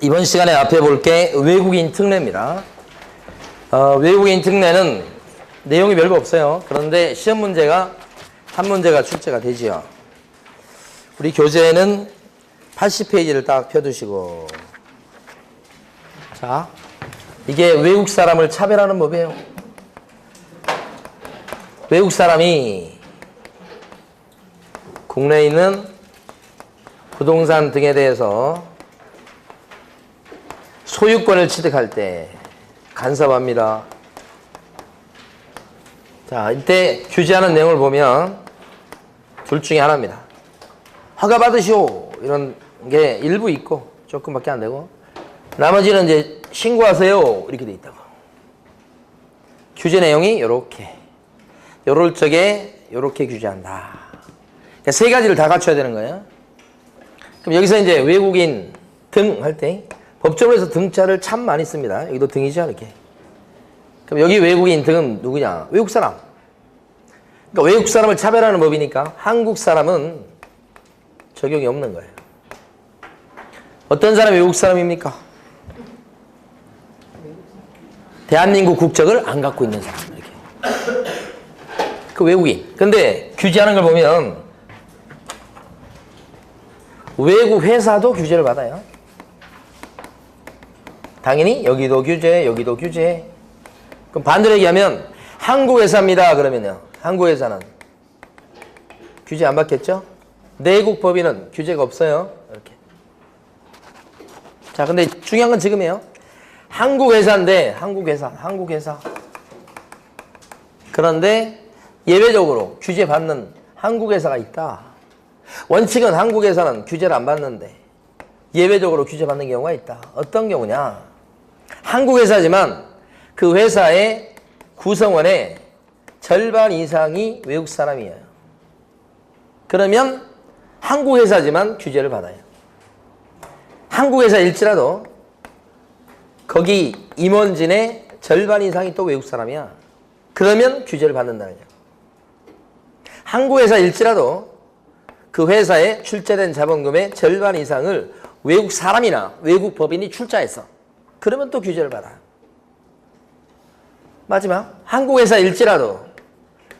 이번 시간에 앞에 볼 게 외국인 특례입니다. 외국인 특례는 내용이 별거 없어요. 그런데 시험 문제가 한 문제가 출제가 되지요. 우리 교재에는 80페이지를 딱 펴두시고, 자, 이게 외국 사람을 차별하는 법이에요. 외국 사람이 국내에 있는 부동산 등에 대해서 소유권을 취득할 때 간섭합니다. 자, 이때 규제하는 내용을 보면 둘 중에 하나입니다. 허가 받으시오, 이런 게 일부 있고 조금밖에 안 되고, 나머지는 이제 신고하세요, 이렇게 돼 있다고. 규제 내용이 요렇게, 요럴 적에 요렇게 규제한다. 그러니까 세 가지를 다 갖춰야 되는 거예요. 그럼 여기서 이제 외국인 등 할 때 법조문에서 등자를 참 많이 씁니다. 여기도 등이죠, 이렇게. 그럼 여기 외국인 등은 누구냐? 외국 사람. 그러니까 외국 사람을 차별하는 법이니까 한국 사람은 적용이 없는 거예요. 어떤 사람이 외국 사람입니까? 대한민국 국적을 안 갖고 있는 사람, 이렇게. 그 외국인. 근데 규제하는 걸 보면 외국 회사도 규제를 받아요. 당연히 여기도 규제, 여기도 규제. 그럼 반대로 얘기하면 한국 회사입니다. 그러면요, 한국 회사는 규제 안 받겠죠? 내국 법인은 규제가 없어요. 이렇게. 자, 근데 중요한 건 지금이에요. 한국 회사인데, 한국 회사. 그런데 예외적으로 규제 받는 한국 회사가 있다. 원칙은 한국 회사는 규제를 안 받는데 예외적으로 규제 받는 경우가 있다. 어떤 경우냐? 한국 회사지만 그 회사의 구성원의 절반 이상이 외국 사람이에요. 그러면 한국 회사지만 규제를 받아요. 한국 회사일지라도 거기 임원진의 절반 이상이 또 외국 사람이야. 그러면 규제를 받는다는 거예요. 한국 회사일지라도 그 회사에 출자된 자본금의 절반 이상을 외국 사람이나 외국 법인이 출자했어. 그러면 또 규제를 받아요. 마지막, 한국 회사일지라도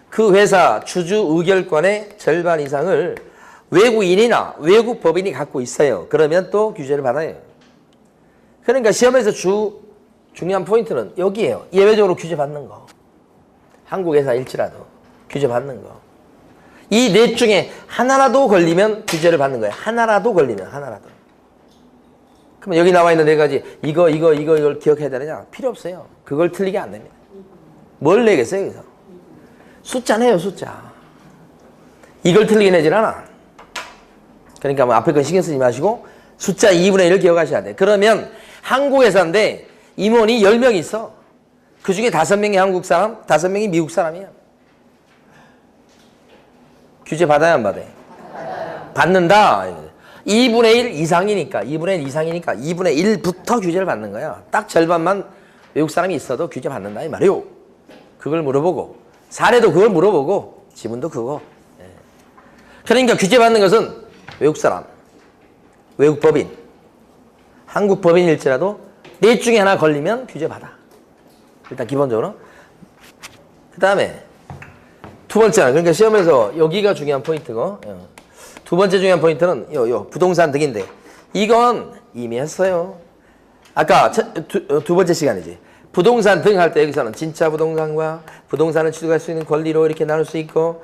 그 회사 주주 의결권의 절반 이상을 외국인이나 외국 법인이 갖고 있어요. 그러면 또 규제를 받아요. 그러니까 시험에서 중요한 포인트는 여기에요. 예외적으로 규제 받는 거. 한국 회사일지라도 규제 받는 거. 이 넷 중에 하나라도 걸리면 규제를 받는 거예요. 하나라도 걸리면, 하나라도. 그럼 여기 나와 있는 네 가지, 이걸 기억해야 되느냐? 필요 없어요. 그걸 틀리게 안 됩니다. 뭘 내겠어요, 여기서? 숫자 내요, 숫자. 이걸 틀리게 내질 않아. 그러니까 뭐 앞에 건 신경 쓰지 마시고 숫자 2분의 1을 기억하셔야 돼. 그러면 한국 회사인데 임원이 10명 있어. 그 중에 5명이 한국 사람, 5명이 미국 사람이야. 규제 받아야 안 받아요? 받는다. 2분의 1 이상이니까 2분의 1 이상이니까 2분의 1부터 규제를 받는 거야. 딱 절반만 외국 사람이 있어도 규제 받는다 이 말이요. 그걸 물어보고 사례도 그걸 물어보고 지문도 그거. 그러니까 규제 받는 것은 외국 사람, 외국 법인, 한국 법인일지라도 넷 중에 하나 걸리면 규제 받아. 일단 기본적으로. 그 다음에 두 번째는, 그러니까 시험에서 여기가 중요한 포인트고, 두 번째 중요한 포인트는 요 부동산 등인데, 이건 이미 했어요. 아까 두 번째 시간이지. 부동산 등 할 때 여기서는 진짜 부동산과 부동산을 취득할 수 있는 권리로 이렇게 나눌 수 있고,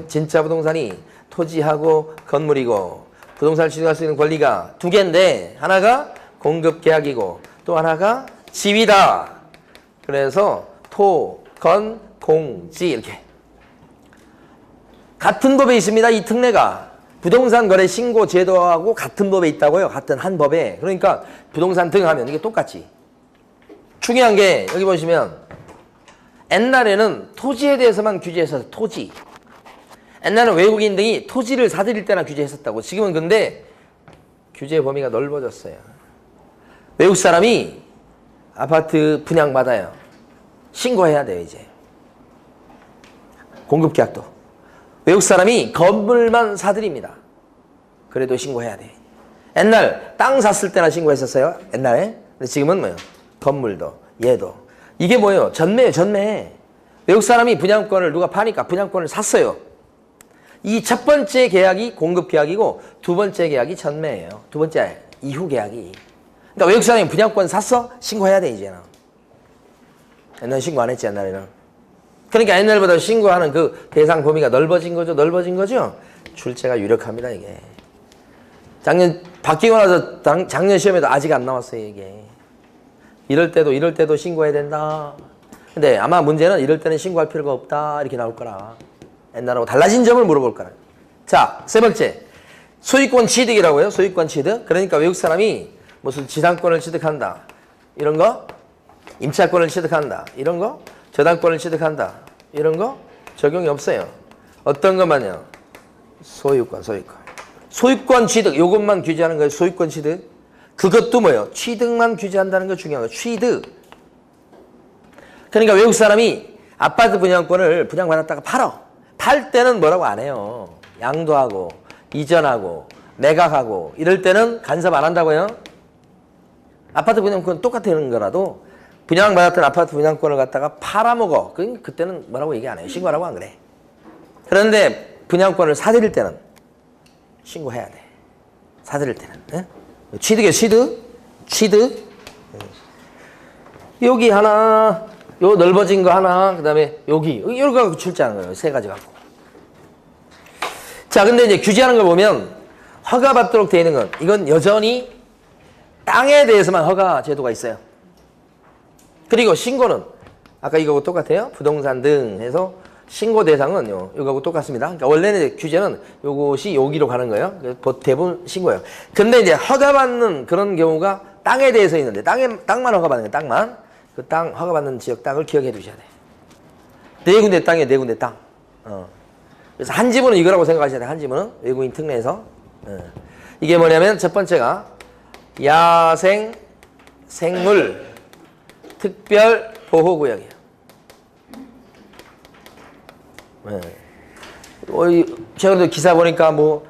진짜 부동산이 토지하고 건물이고, 부동산을 취득할 수 있는 권리가 두 개인데, 하나가 공급 계약이고 또 하나가 지위다. 그래서 토, 건, 공, 지 이렇게. 같은 법에 있습니다. 이 특례가 부동산 거래 신고 제도하고 같은 법에 있다고요. 같은 한 법에. 그러니까 부동산 등 하면 이게 똑같지. 중요한 게 여기 보시면 옛날에는 토지에 대해서만 규제했어서 토지. 옛날에는 외국인 등이 토지를 사들일 때나 규제했었다고. 지금은 근데 규제 범위가 넓어졌어요. 외국 사람이 아파트 분양받아요. 신고해야 돼요, 이제. 공급계약도. 외국 사람이 건물만 사들입니다. 그래도 신고해야 돼. 옛날 땅 샀을 때나 신고했었어요. 옛날에. 근데 지금은 뭐예요? 건물도 얘도. 이게 뭐예요? 전매예요. 전매. 외국 사람이 분양권을 누가 파니까 분양권을 샀어요. 이 첫 번째 계약이 공급 계약이고 두 번째 계약이 전매예요. 두 번째 이후 계약이. 그러니까 외국 사람이 분양권 샀어? 신고해야 돼 이제는. 옛날에 신고 안 했지 옛날에는. 그러니까 옛날보다 신고하는 그 대상 범위가 넓어진 거죠. 넓어진 거죠. 출제가 유력합니다 이게. 작년 바뀌고 나서 작년 시험에도 아직 안 나왔어요 이게. 이럴 때도 신고해야 된다. 근데 아마 문제는 이럴 때는 신고할 필요가 없다 이렇게 나올 거라. 옛날하고 달라진 점을 물어볼 거라. 자, 세 번째. 소유권 취득이라고요. 소유권 취득. 그러니까 외국 사람이 무슨 지상권을 취득한다. 이런 거. 임차권을 취득한다. 이런 거. 저당권을 취득한다. 이런 거 적용이 없어요. 어떤 것만요? 소유권. 소유권 취득. 이것만 규제하는 거예요. 소유권 취득. 그것도 뭐예요? 취득만 규제한다는 거 중요한 거예요. 취득. 그러니까 외국 사람이 아파트 분양권을 분양받았다가 팔어. 팔 때는 뭐라고 안 해요. 양도하고 이전하고 매각하고 이럴 때는 간섭 안 한다고요. 아파트 분양권 똑같은 거라도 분양받았던 아파트 분양권을 갖다가 팔아먹어. 그때는 뭐라고 얘기 안 해요. 신고하라고 안 그래. 그런데 분양권을 사들일 때는 신고해야 돼. 사들일 때는. 네? 취득이에요. 취득. 여기 하나, 요 넓어진 거 하나, 그 다음에 여기, 이런 거 출제하는 거예요. 세 가지 갖고. 자, 근데 이제 규제하는 걸 보면 허가받도록 되어 있는 건 이건 여전히 땅에 대해서만 허가 제도가 있어요. 그리고 신고는 아까 이거하고 똑같아요. 부동산 등 해서 신고 대상은 이거하고 똑같습니다. 그러니까 원래는 규제는 요것이 여기로 가는 거예요. 대부분 신고예요. 근데 이제 허가받는 그런 경우가 땅에 대해서 있는데 땅만 허가받는 거예요. 땅만. 그 땅 허가받는 지역 땅을 기억해 두셔야 돼. 네 군데 땅이에요. 네 군데 땅. 그래서 한 지문은 이거라고 생각하셔야 돼. 한 지문은 외국인 특례에서. 이게 뭐냐면 첫 번째가 야생 생물 특별 보호구역이에요. 최근에 기사 보니까 뭐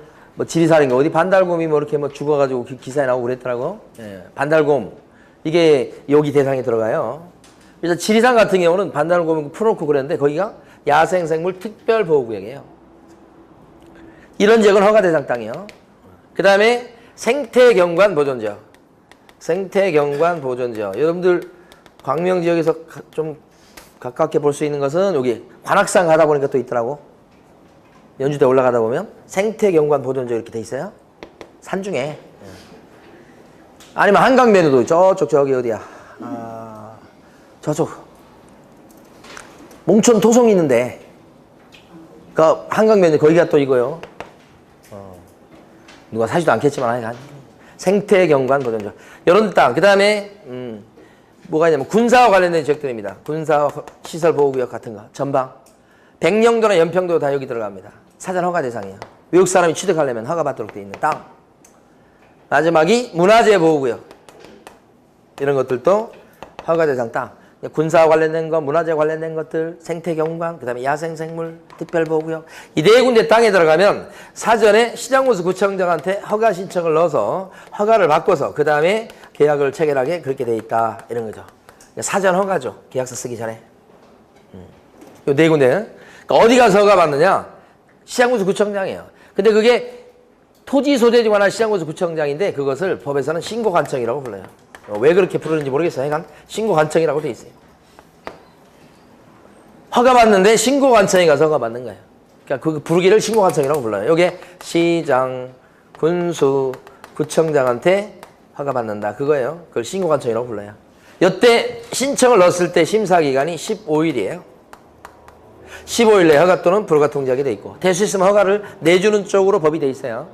지리살인가 어디 반달곰이 뭐 이렇게 뭐 죽어가지고 기사에 나오고 그랬더라고. 반달곰 이게 여기 대상에 들어가요. 그래서 지리산 같은 경우는 반달곰을 풀어놓고 그랬는데 거기가 야생생물 특별보호구역이에요. 이런 지역은 허가 대상 땅이요. 그 다음에 생태경관 보존지역. 생태경관 보존지역. 여러분들 광명지역에서 좀 가깝게 볼 수 있는 것은 여기 관악산 가다 보니까 또 있더라고. 연주대 올라가다 보면 생태경관 보존지역 이렇게 돼 있어요. 산 중에. 아니면 한강변에도 저기 어디야? 저쪽 몽촌 토송이 있는데 그 한강변에 거기가 또 이거요. 누가 사지도 않겠지만 하여간 생태경관 보존지역 이런 땅. 그 다음에 뭐가 있냐면 군사와 관련된 지역들입니다. 군사 시설 보호구역 같은 거 전방 백령도나 연평도 다 여기 들어갑니다. 사전 허가 대상이에요. 외국 사람이 취득하려면 허가받도록 돼 있는 땅. 마지막이 문화재 보호구역. 이런 것들도 허가 대상 땅. 군사와 관련된 거, 문화재 관련된 것들, 생태경관, 그 다음에 야생생물, 특별보호구역. 이 네 군데 땅에 들어가면 사전에 시장군수 구청장한테 허가 신청을 넣어서 허가를 받고서 그 다음에 계약을 체결하게 그렇게 돼 있다. 이런 거죠. 사전 허가죠. 계약서 쓰기 전에. 이 네 군데. 그러니까 어디 가서 허가 받느냐? 시장군수 구청장이에요. 근데 그게 토지 소재지 관할 시장군수 구청장인데 그것을 법에서는 신고관청이라고 불러요. 왜 그렇게 부르는지 모르겠어요. 하여간 신고관청이라고 돼 있어요. 허가받는데 신고관청에 가서 허가받는 거예요. 그러니까 그 부르기를 신고관청이라고 불러요. 이게 시장, 군수, 구청장한테 허가받는다. 그거예요. 그걸 신고관청이라고 불러요. 이때 신청을 넣었을 때 심사기간이 15일이에요. 15일 내에 허가 또는 불허가 통지하게 돼 있고 될 수 있으면 허가를 내주는 쪽으로 법이 돼 있어요.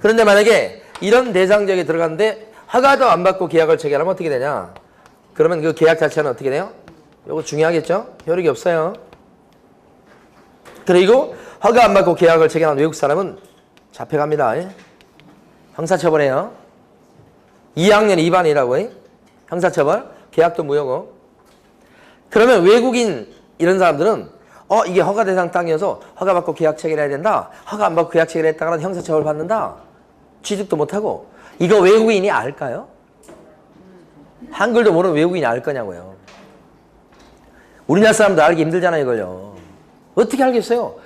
그런데 만약에 이런 대상 지역에 들어갔는데 허가도 안 받고 계약을 체결하면 어떻게 되냐? 그러면 그 계약 자체는 어떻게 돼요? 이거 중요하겠죠? 효력이 없어요. 그리고 허가 안 받고 계약을 체결한 외국 사람은 잡혀갑니다. 형사처벌해요. 2학년 2반이라고 형사처벌, 계약도 무효고. 그러면 외국인 이런 사람들은 이게 허가 대상 땅이어서 허가 받고 계약 체결해야 된다. 허가 안 받고 계약 체결했다가는 형사처벌 받는다. 취득도 못하고 이거 외국인이 알까요? 한글도 모르는 외국인이 알 거냐고요. 우리나라 사람도 알기 힘들잖아요, 이걸요. 어떻게 알겠어요?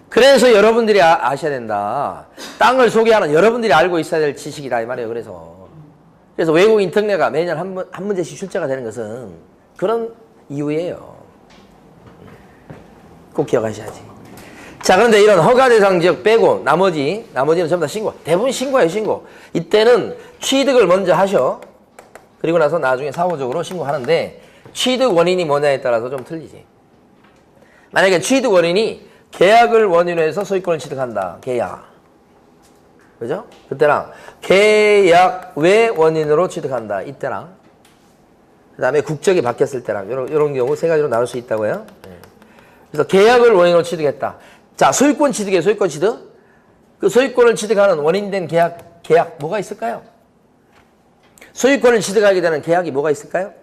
그래서 여러분들이 아셔야 된다. 땅을 소개하는 여러분들이 알고 있어야 될 지식이다 이 말이에요. 그래서 외국인 특례가 매년 한 문제씩 출제가 되는 것은 그런 이유예요. 꼭 기억하셔야지. 자, 그런데 이런 허가 대상 지역 빼고 나머지는 전부 다 신고. 대부분 신고예요, 신고. 이때는 취득을 먼저 하셔. 그리고 나서 나중에 사후적으로 신고하는데 취득 원인이 뭐냐에 따라서 좀 틀리지. 만약에 취득 원인이 계약을 원인으로 해서 소유권을 취득한다. 계약. 그죠? 그때랑 계약 외 원인으로 취득한다. 이때랑 그 다음에 국적이 바뀌었을 때랑 이런 경우 세 가지로 나눌 수 있다고요. 그래서 계약을 원인으로 취득했다. 자, 소유권 취득이에요. 소유권 취득. 그 소유권을 취득하는 원인된 계약 뭐가 있을까요? 소유권을 취득하게 되는 계약이 뭐가 있을까요?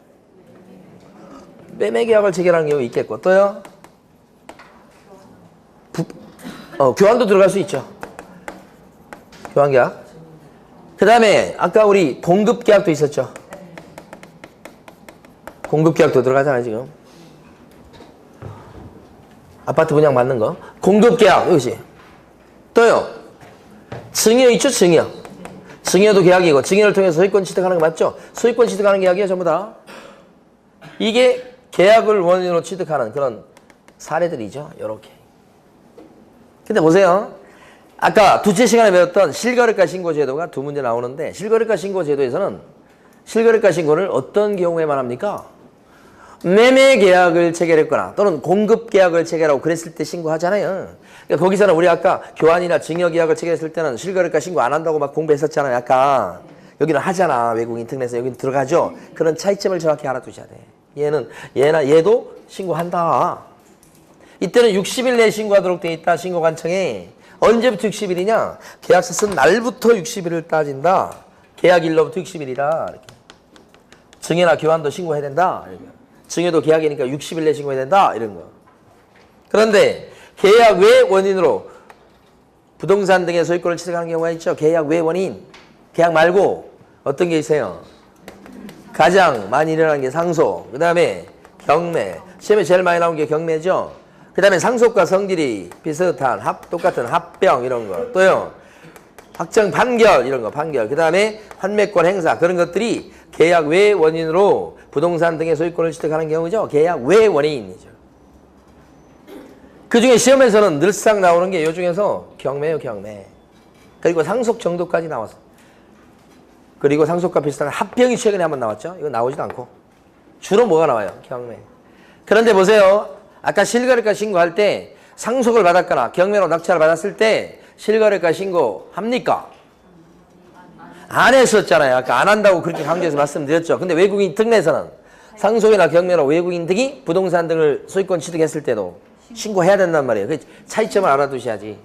매매 계약을 체결하는 경우 있겠고 또요. 교환도 들어갈 수 있죠. 교환계약. 그 다음에 아까 우리 공급계약도 있었죠. 공급계약도 들어가잖아요 지금. 아파트 분양 받는 거. 공급계약 이것이. 또요. 증여 있죠. 증여도 계약이고 증여를 통해서 소유권 취득하는 거 맞죠? 소유권 취득하는 계약이에요 전부 다. 이게 계약을 원인으로 취득하는 그런 사례들이죠. 요렇게. 근데 보세요. 아까 두째 시간에 배웠던 실거래가 신고 제도가 두 문제 나오는데 실거래가 신고 제도에서는 실거래가 신고를 어떤 경우에만 합니까? 매매 계약을 체결했거나 또는 공급 계약을 체결하고 그랬을 때 신고하잖아요. 그러니까 거기서는 우리 아까 교환이나 증여 계약을 체결했을 때는 실거래가 신고 안 한다고 막 공부했었잖아요. 아까 여기는 하잖아. 외국인 특례에서 여기는 들어가죠. 그런 차이점을 정확히 알아두셔야 돼. 얘도 신고한다. 이때는 60일 내에 신고하도록 돼 있다. 신고관청에. 언제부터 60일이냐? 계약서 쓴 날부터 60일을 따진다. 계약일로부터 60일이다. 이렇게. 증여나 교환도 신고해야 된다. 이렇게. 증여도 계약이니까 60일 내에 신고해야 된다. 이런 거. 그런데 계약 외 원인으로 부동산 등의 소유권을 취득하는 경우가 있죠. 계약 외 원인. 계약 말고 어떤 게 있어요? 가장 많이 일어나는 게 상속. 그 다음에 경매. 시험에 제일 많이 나온 게 경매죠. 그 다음에 상속과 성질이 비슷한 똑같은 합병 이런 거. 또요. 확정 판결 이런 거 판결. 그 다음에 환매권 행사 그런 것들이 계약 외 원인으로 부동산 등의 소유권을 취득하는 경우죠. 계약 외 원인이죠. 그 중에 시험에서는 늘상 나오는 게 이 중에서 경매요. 경매. 그리고 상속 정도까지 나왔어. 그리고 상속과 비슷한 합병이 최근에 한번 나왔죠. 이거 나오지도 않고. 주로 뭐가 나와요? 경매. 그런데 보세요. 아까 실거래가 신고할 때 상속을 받았거나 경매로 낙찰을 받았을 때 실거래가 신고합니까? 안 했었잖아요. 아까 안 한다고 그렇게 강조해서 말씀드렸죠. 근데 외국인 특례에서는 상속이나 경매로 외국인 등이 부동산 등을 소유권 취득했을 때도 신고해야 된단 말이에요. 그 차이점을 알아두셔야지.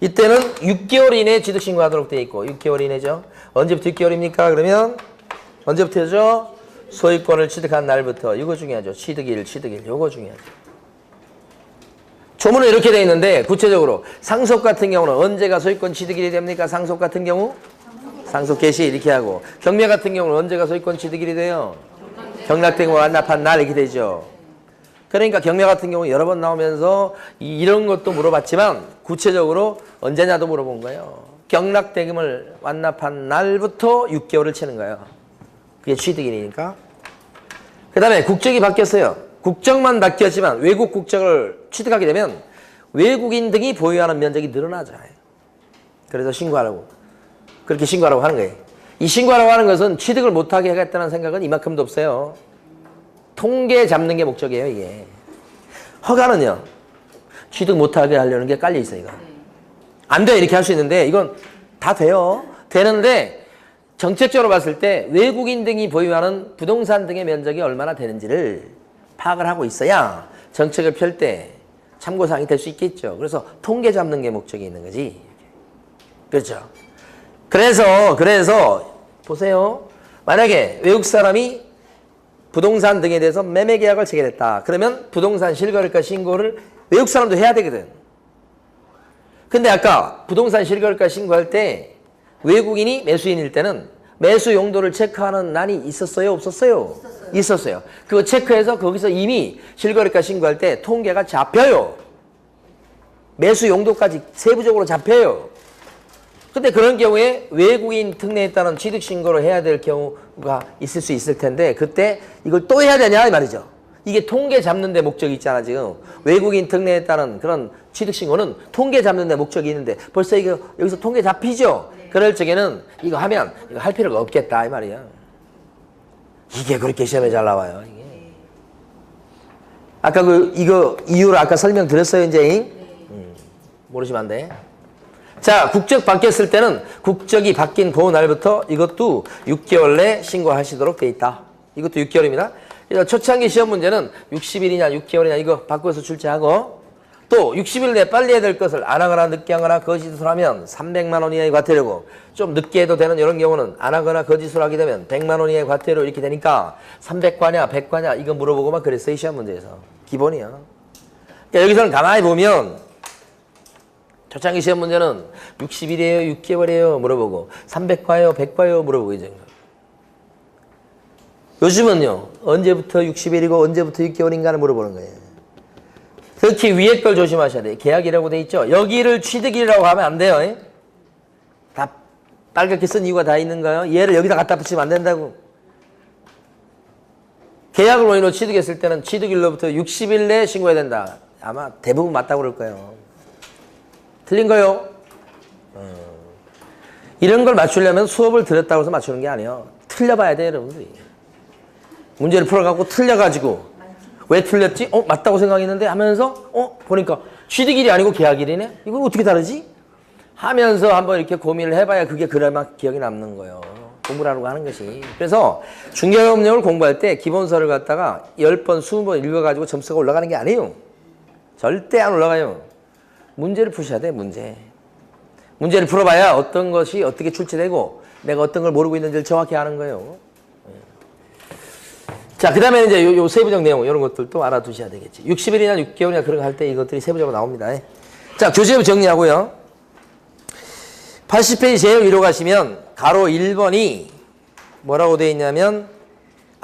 이때는 6개월 이내에 취득 신고하도록 되어 있고 6개월 이내죠. 언제부터 6개월입니까? 그러면 언제부터죠? 소유권을 취득한 날부터. 이거 중요하죠. 취득일. 이거 중요하죠. 조문은 이렇게 되어 있는데 구체적으로 상속 같은 경우는 언제가 소유권 취득일이 됩니까? 상속 같은 경우? 상속 개시 이렇게 하고 경매 같은 경우는 언제가 소유권 취득일이 돼요? 경락되고 완납한 날 이렇게 되죠. 그러니까 경매 같은 경우 여러 번 나오면서 이런 것도 물어봤지만 구체적으로 언제냐도 물어본 거예요. 경락대금을 완납한 날부터 6개월을 치는 거예요. 그게 취득일이니까. 그 다음에 국적이 바뀌었어요. 국적만 바뀌었지만 외국 국적을 취득하게 되면 외국인 등이 보유하는 면적이 늘어나잖아요. 그래서 신고하라고. 그렇게 신고하라고 하는 거예요. 이 신고하라고 하는 것은 취득을 못하게 하겠다는 생각은 이만큼도 없어요. 통계 잡는 게 목적이에요, 이게. 허가는요, 취득 못하게 하려는 게 깔려 있어요, 이거. 안 돼, 이렇게 할 수 있는데, 이건 다 돼요. 되는데, 정책적으로 봤을 때 외국인 등이 보유하는 부동산 등의 면적이 얼마나 되는지를 파악을 하고 있어야 정책을 펼 때 참고사항이 될 수 있겠죠. 그래서 통계 잡는 게 목적이 있는 거지. 그렇죠. 그래서 보세요. 만약에 외국 사람이 부동산 등에 대해서 매매 계약을 체결했다. 그러면 부동산 실거래가 신고를 외국 사람도 해야 되거든. 근데 아까 부동산 실거래가 신고할 때 외국인이 매수인일 때는 매수 용도를 체크하는 난이 있었어요? 없었어요? 있었어요. 그거 체크해서 거기서 이미 실거래가 신고할 때 통계가 잡혀요. 매수 용도까지 세부적으로 잡혀요. 근데 그런 경우에 외국인 특례에 따른 취득신고를 해야 될 경우가 있을 수 있을 텐데 그때 이걸 또 해야 되냐 이 말이죠. 이게 통계 잡는 데 목적이 있잖아 지금. 외국인 특례에 따른 그런 취득신고는 통계 잡는 데 목적이 있는데 벌써 이거 여기서 통계 잡히죠? 그럴 적에는 이거 하면 이거 할 필요가 없겠다 이 말이야. 이게 그렇게 시험에 잘 나와요. 이게. 아까 이거 이유를 아까 설명드렸어요 이제. 모르시면 안 돼. 자, 국적 바뀌었을 때는 국적이 바뀐 그 날부터 이것도 6개월 내 신고하시도록 돼 있다. 이것도 6개월입니다. 초창기 시험 문제는 60일이냐 6개월이냐 이거 바꿔서 출제하고 또 60일 내에 빨리 해야 될 것을 안 하거나 늦게 하거나 거짓을 하면 300만 원 이하의 과태료고 좀 늦게 해도 되는 이런 경우는 안 하거나 거짓을 하게 되면 100만 원 이하의 과태료 이렇게 되니까 300과냐 100과냐 이거 물어보고 막 그랬어요. 시험 문제에서. 기본이야. 그러니까 여기서는 가만히 보면 초창기 시험 문제는 60일이에요? 6개월이에요? 물어보고 300과요? 100과요? 물어보고 이제. 요즘은요. 언제부터 60일이고 언제부터 6개월인가를 물어보는 거예요. 특히 위에 걸 조심하셔야 돼요. 계약이라고 돼 있죠. 여기를 취득일이라고 하면 안 돼요. 다 빨갛게 쓴 이유가 다 있는 거예요. 얘를 여기다 갖다 붙이면 안 된다고. 계약을 원인으로 취득했을 때는 취득일로부터 60일 내에 신고해야 된다. 아마 대부분 맞다고 그럴 거예요. 틀린 거요? 이런 걸 맞추려면 수업을 들었다고 해서 맞추는 게 아니에요. 틀려봐야 돼요, 여러분들이. 문제를 풀어갖고 틀려가지고 왜 틀렸지? 맞다고 생각했는데 하면서 보니까 취득일이 아니고 계약일이네? 이거 어떻게 다르지? 하면서 한번 이렇게 고민을 해봐야 그게 그나마 기억이 남는 거예요. 공부를 하려고 하는 것이. 그래서 중개업령을 공부할 때 기본서를 갖다가 10번, 20번 읽어가지고 점수가 올라가는 게 아니에요. 절대 안 올라가요. 문제를 푸셔야 돼, 문제. 문제를 풀어봐야 어떤 것이 어떻게 출제되고 내가 어떤 걸 모르고 있는지를 정확히 아는 거예요. 자, 그 다음에 이제 요 세부적 내용, 이런 것들도 알아두셔야 되겠지. 60일이나 6개월이나 그런 거 할 때 이것들이 세부적으로 나옵니다. 자, 교재부 정리하고요. 80페이지 제일 위로 가시면 가로 1번이 뭐라고 되어 있냐면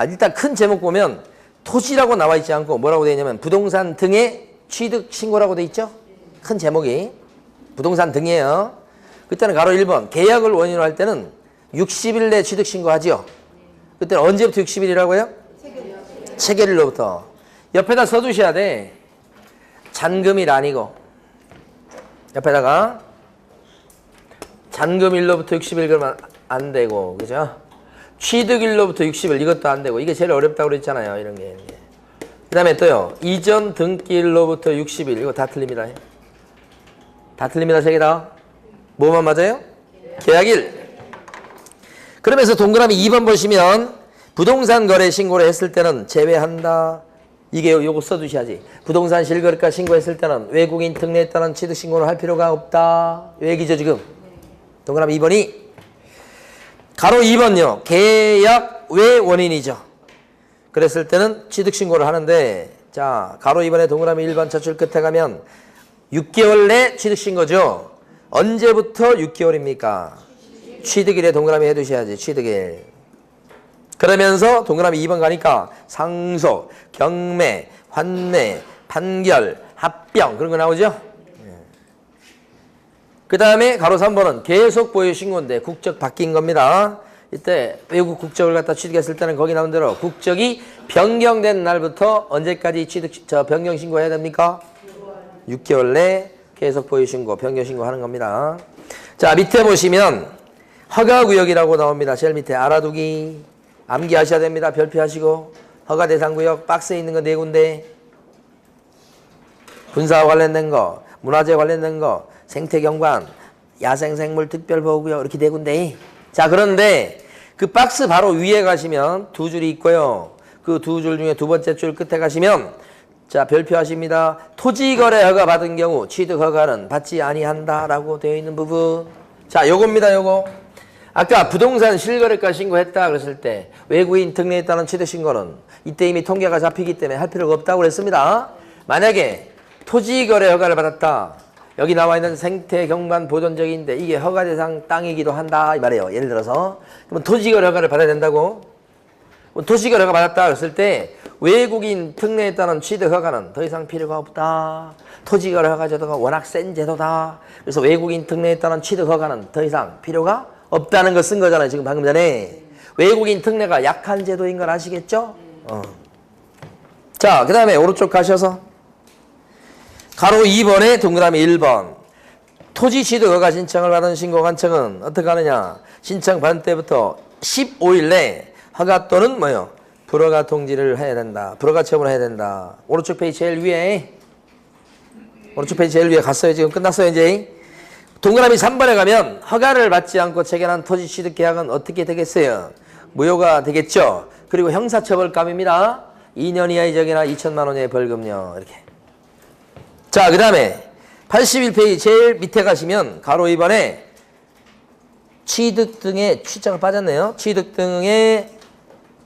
일단 큰 제목 보면 토지라고 나와 있지 않고 뭐라고 되어 있냐면 부동산 등의 취득 신고라고 되어 있죠? 큰 제목이 부동산 등이에요. 그때는 가로 1번 계약을 원인으로 할 때는 60일 내 취득 신고하죠. 그때는 언제부터 60일이라고요? 체결일로부터. 옆에다 써두셔야 돼. 잔금일 아니고 옆에다가 잔금일로부터 60일 그러면 안 되고 그죠? 취득일로부터 60일 이것도 안 되고 이게 제일 어렵다고 그랬잖아요. 이런 게. 그 다음에 또요. 이전 등기일로부터 60일 이거 다 틀립니다. 다 틀립니다. 세 개 다. 뭐만 맞아요? 계약일. 그러면서 동그라미 2번 보시면 부동산 거래 신고를 했을 때는 제외한다. 이게 요거 써두셔야지. 부동산 실거래가 신고했을 때는 외국인 특례에 따른 취득 신고를 할 필요가 없다. 요 얘기죠 지금. 동그라미 2번이 가로 2번요. 계약 외 원인이죠. 그랬을 때는 취득 신고를 하는데 자 가로 2번에 동그라미 1번 첫 줄 끝에 가면 6개월 내 취득 신고죠. 언제부터 6개월입니까? 취득일에 동그라미 해두셔야지. 취득일. 그러면서 동그라미 2번 가니까 상소, 경매, 환내, 판결, 합병 그런 거 나오죠? 그 다음에 가로 3번은 계속 보유 신고인데 국적 바뀐 겁니다. 이때 외국 국적을 갖다 취득했을 때는 거기 나온 대로 국적이 변경된 날부터 언제까지 변경 신고해야 됩니까? 6개월 내 계속 보유 신고, 변경 신고하는 겁니다. 자, 밑에 보시면 허가구역이라고 나옵니다. 제일 밑에 알아두기. 암기하셔야 됩니다. 별표하시고. 허가 대상 구역 박스에 있는 거 4군데. 군사와 관련된 거, 문화재 관련된 거, 생태경관, 야생생물 특별보호구역 이렇게 4군데. 자, 그런데 그 박스 바로 위에 가시면 2줄이 있고요. 그 2줄 중에 2번째 줄 끝에 가시면 자, 별표하십니다. 토지거래 허가 받은 경우 취득 허가는 받지 아니한다라고 되어 있는 부분. 자, 요겁니다. 요거. 아까 부동산 실거래가 신고했다 그랬을 때 외국인 특례에 따른 취득 신고는 이때 이미 통계가 잡히기 때문에 할 필요가 없다고 그랬습니다. 만약에 토지거래 허가를 받았다. 여기 나와 있는 생태 경관 보존적인데 이게 허가 대상 땅이기도 한다 이 말이에요. 예를 들어서 그러면 토지거래 허가를 받아야 된다고. 토지거래 허가 받았다 했을 때 외국인 특례에 따른 취득 허가는 더 이상 필요가 없다. 토지거래 허가 제도가 워낙 센 제도다. 그래서 외국인 특례에 따른 취득 허가는 더 이상 필요가 없다는 거 쓴 거잖아요. 지금 방금 전에. 외국인 특례가 약한 제도인 걸 아시겠죠? 자, 그 다음에 오른쪽 가셔서 가로 2번에 동그라미 1번. 토지 취득 허가 신청을 받은 신고관청은 어떻게 하느냐? 신청 받은 때부터 15일 내 허가 또는 뭐요? 불허가 통지를 해야 된다. 불허가 처분을 해야 된다. 오른쪽 페이지 제일 위에. 오른쪽 페이지 제일 위에 갔어요. 지금 끝났어요, 이제. 동그라미 3번에 가면 허가를 받지 않고 체결한 토지 취득 계약은 어떻게 되겠어요? 무효가 되겠죠. 그리고 형사처벌감입니다. 2년 이하의 적이나 2천만 원 이하의 벌금요. 이렇게. 자, 그 다음에 81페이지 제일 밑에 가시면 가로 2번에 취득 등의 취자가 빠졌네요. 취득 등의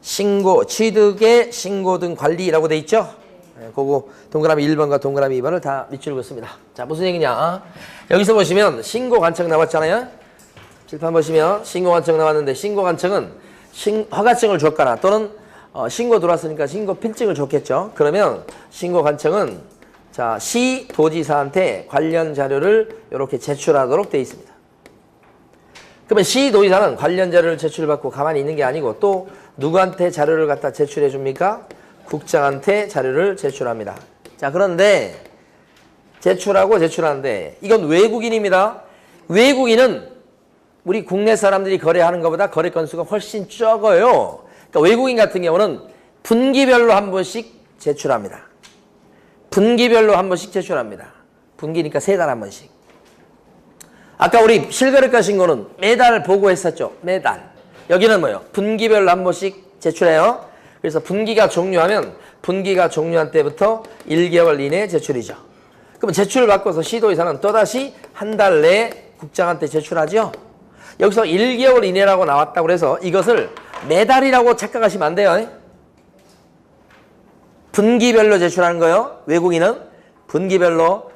신고, 취득의 신고 등 관리라고 돼 있죠. 네, 그거 동그라미 1번과 동그라미 2번을 다 밑줄 긋습니다. 자, 무슨 얘기냐? 여기서 보시면 신고관청 나왔잖아요. 칠판 보시면 신고관청 나왔는데 신고관청은 허가증을 줬거나 또는 신고 들어왔으니까 신고 필증을 줬겠죠. 그러면 신고관청은 자, 시 도지사한테 관련 자료를 이렇게 제출하도록 되어 있습니다. 그러면 시 도지사는 관련 자료를 제출받고 가만히 있는 게 아니고 또 누구한테 자료를 갖다 제출해 줍니까? 국장한테 자료를 제출합니다. 자, 그런데 제출하고 제출하는데 이건 외국인입니다. 외국인은 우리 국내 사람들이 거래하는 것보다 거래 건수가 훨씬 적어요. 그러니까 외국인 같은 경우는 분기별로 한 번씩 제출합니다. 분기별로 한 번씩 제출합니다. 분기니까 3달에 한 번씩. 아까 우리 실거래가 신고는 매달 보고했었죠. 매달. 여기는 뭐예요? 분기별로 한 번씩 제출해요. 그래서 분기가 종료하면 분기가 종료한 때부터 1개월 이내에 제출이죠. 그럼 제출을 받고서 시도의사는 또다시 한 달 내에 국장한테 제출하죠. 여기서 1개월 이내라고 나왔다고 해서 이것을 매달이라고 착각하시면 안 돼요. 분기별로 제출하는 거예요. 외국인은 분기별로.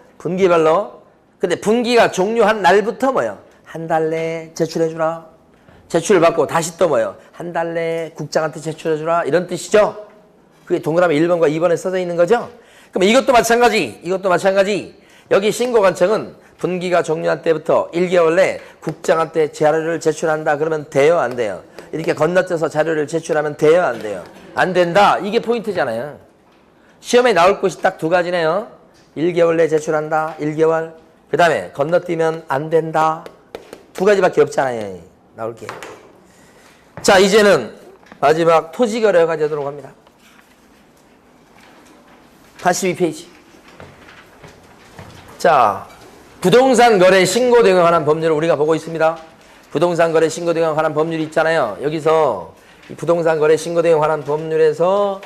근데 분기가 종료한 날부터 뭐예요? 한 달 내에 제출해주라. 제출을 받고 다시 또 뭐예요? 한 달 내에 국장한테 제출해주라. 이런 뜻이죠. 그게 동그라미 1번과 2번에 써져 있는 거죠. 그럼 이것도 마찬가지. 여기 신고관청은 분기가 종료한 때부터 1개월 내에 국장한테 자료를 제출한다. 그러면 돼요? 안 돼요? 이렇게 건너뛰어서 자료를 제출하면 돼요? 안 돼요? 안 된다. 이게 포인트잖아요. 시험에 나올 것이 딱 2가지네요. 1개월 내에 제출한다. 1개월. 그 다음에 건너뛰면 안 된다. 2가지밖에 없잖아요. 나올 게. 자, 이제는 마지막 토지거래 허가 제도로 갑니다. 82페이지. 자, 부동산 거래 신고 등에 관한 법률을 우리가 보고 있습니다. 부동산 거래 신고 등에 관한 법률이 있잖아요. 여기서 이 부동산 거래 신고 등에 관한 법률에서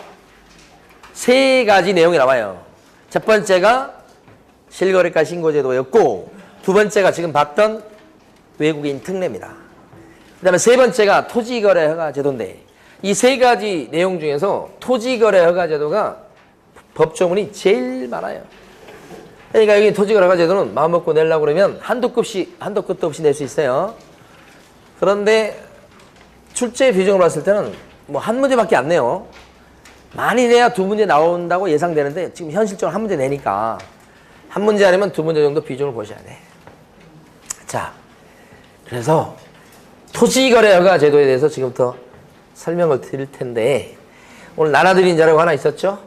3가지 내용이 나와요. 첫 번째가 실거래가 신고제도였고, 두 번째가 지금 봤던 외국인 특례입니다. 그 다음에 세 번째가 토지거래 허가 제도인데, 이 3가지 내용 중에서 토지거래 허가 제도가 법조문이 제일 많아요. 그러니까 여기 토지거래 허가 제도는 마음먹고 내려고 그러면 한도 끝도 없이 낼 수 있어요. 그런데 출제 비중으로 봤을 때는 뭐 한 문제밖에 안 내요. 많이 내야 2문제 나온다고 예상되는데 지금 현실적으로 한 문제 내니까 한 문제 아니면 2문제 정도 비중을 보셔야 돼. 자, 그래서 토지거래 허가 제도에 대해서 지금부터 설명을 드릴 텐데, 오늘 나눠드린 자료가 하나 있었죠?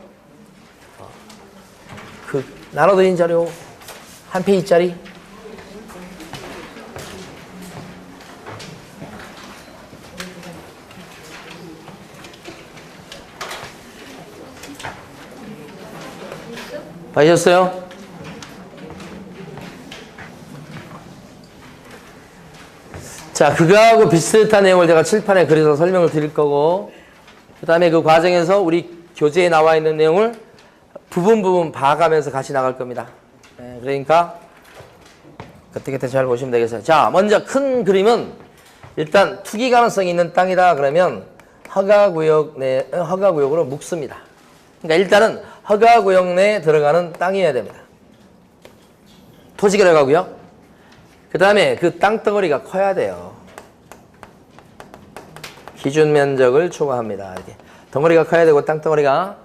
그 나눠드린 자료 한 페이지짜리. 봐주셨어요? 자, 그거하고 비슷한 내용을 제가 칠판에 그려서 설명을 드릴 거고, 그 다음에 그 과정에서 우리 교재에 나와 있는 내용을 부분 봐가면서 같이 나갈 겁니다. 네, 그러니까 그때 잘 보시면 되겠어요. 자, 먼저 큰 그림은 일단 투기 가능성이 있는 땅이다 그러면 허가구역으로 묶습니다. 그러니까 일단은 허가구역 내에 들어가는 땅이어야 됩니다. 토지가 들어가고요. 그 다음에 그 땅덩어리가 커야 돼요. 기준 면적을 초과합니다. 이렇게 덩어리가 커야 되고 땅덩어리가.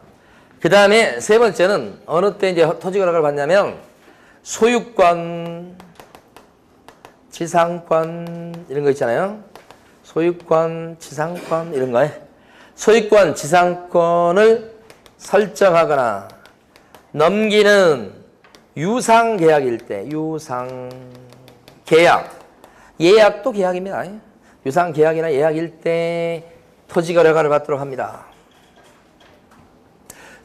그 다음에 세 번째는 어느 때 이제 토지가 허가를 받냐면 소유권, 지상권 이런 거 있잖아요. 소유권, 지상권 이런 거에 소유권, 지상권을 설정하거나 넘기는 유상계약일 때, 유상계약, 예약도 계약입니다. 유상계약이나 예약일 때 토지가 허가를 받도록 합니다.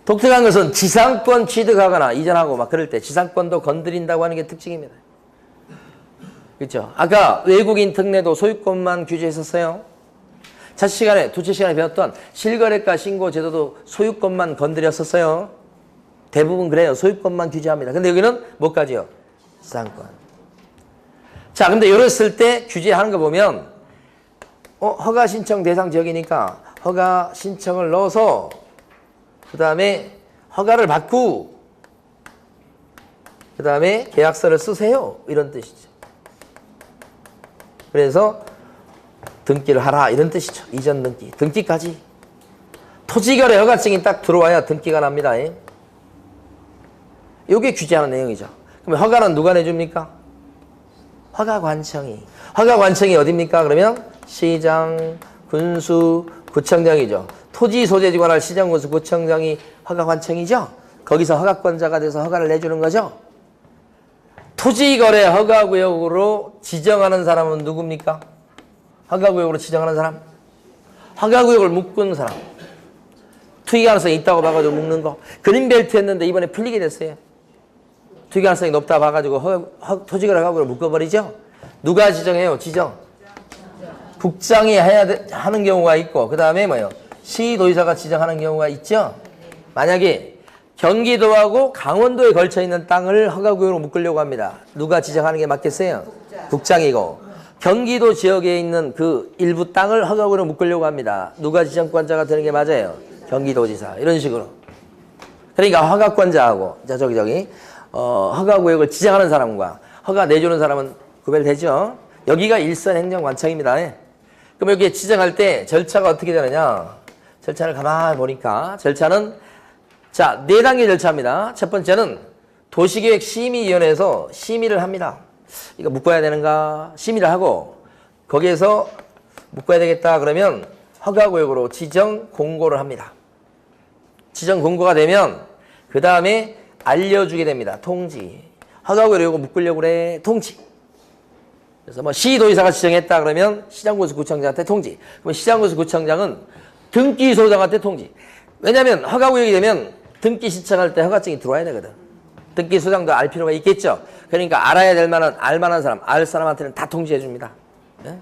독특한 것은 지상권 취득하거나 이전하고 막 그럴 때 지상권도 건드린다고 하는 게 특징입니다. 그렇죠? 아까 외국인 특례도 소유권만 규제했었어요. 첫 시간에, 두째 시간에 배웠던 실거래가 신고 제도도 소유권만 건드렸었어요. 대부분 그래요. 소유권만 규제합니다. 근데 여기는 뭐까지요? 지상권. 자, 근데 이랬을 때 규제하는 거 보면 허가 신청 대상 지역이니까 허가 신청을 넣어서 그 다음에 허가를 받고 그 다음에 계약서를 쓰세요. 이런 뜻이죠. 그래서 등기를 하라 이런 뜻이죠. 이전 등기, 등기까지. 토지거래 허가증이 딱 들어와야 등기가 납니다. 이게 규제하는 내용이죠. 그럼 허가는 누가 내줍니까? 허가관청이. 허가관청이 어딥니까? 그러면 시장, 군수, 구청장이죠. 토지 소재지 관할 시장, 군수, 구청장이 허가관청이죠. 거기서 허가권자가 돼서 허가를 내주는 거죠. 토지거래 허가구역으로 지정하는 사람은 누굽니까? 허가구역으로 지정하는 사람. 허가구역을 묶은 사람. 투기 가능성이 있다고 봐가지고 묶는 거. 그린벨트 했는데 이번에 풀리게 됐어요. 투기 가능성이 높다 봐가지고 토지거래 허가구역을 묶어버리죠. 누가 지정해요? 지정. 국장이 하는 경우가 있고 그 다음에 뭐예요? 시도의사가 지정하는 경우가 있죠. 만약에 경기도하고 강원도에 걸쳐 있는 땅을 허가구역으로 묶으려고 합니다. 누가 지정하는 게 맞겠어요? 국장이고. 경기도 지역에 있는 그 일부 땅을 허가구역으로 묶으려고 합니다. 누가 지정권자가 되는 게 맞아요? 경기도지사. 이런 식으로. 그러니까 허가권자하고 허가구역을 지정하는 사람과 허가 내주는 사람은 구별되죠. 여기가 일선 행정관청입니다. 그럼 여기 지정할 때 절차가 어떻게 되느냐? 절차를 가만히 보니까 절차는 자, 4단계 절차입니다. 첫 번째는 도시계획심의위원회에서 심의를 합니다. 이거 묶어야 되는가? 심의를 하고 거기에서 묶어야 되겠다 그러면 허가구역으로 지정 공고를 합니다. 지정 공고가 되면 그 다음에 알려주게 됩니다. 통지. 허가구역으로 이거 묶으려고 그래. 통지. 그래서 뭐 시도의사가 지정했다 그러면 시장군수 구청장한테 통지. 그럼 시장군수 구청장은 등기소장한테 통지. 왜냐하면 허가구역이 되면 등기 신청할 때 허가증이 들어와야 되거든. 등기소장도 알 필요가 있겠죠. 그러니까 알아야 될 만한 알만한 사람, 알 사람한테는 다 통지해 줍니다. 네?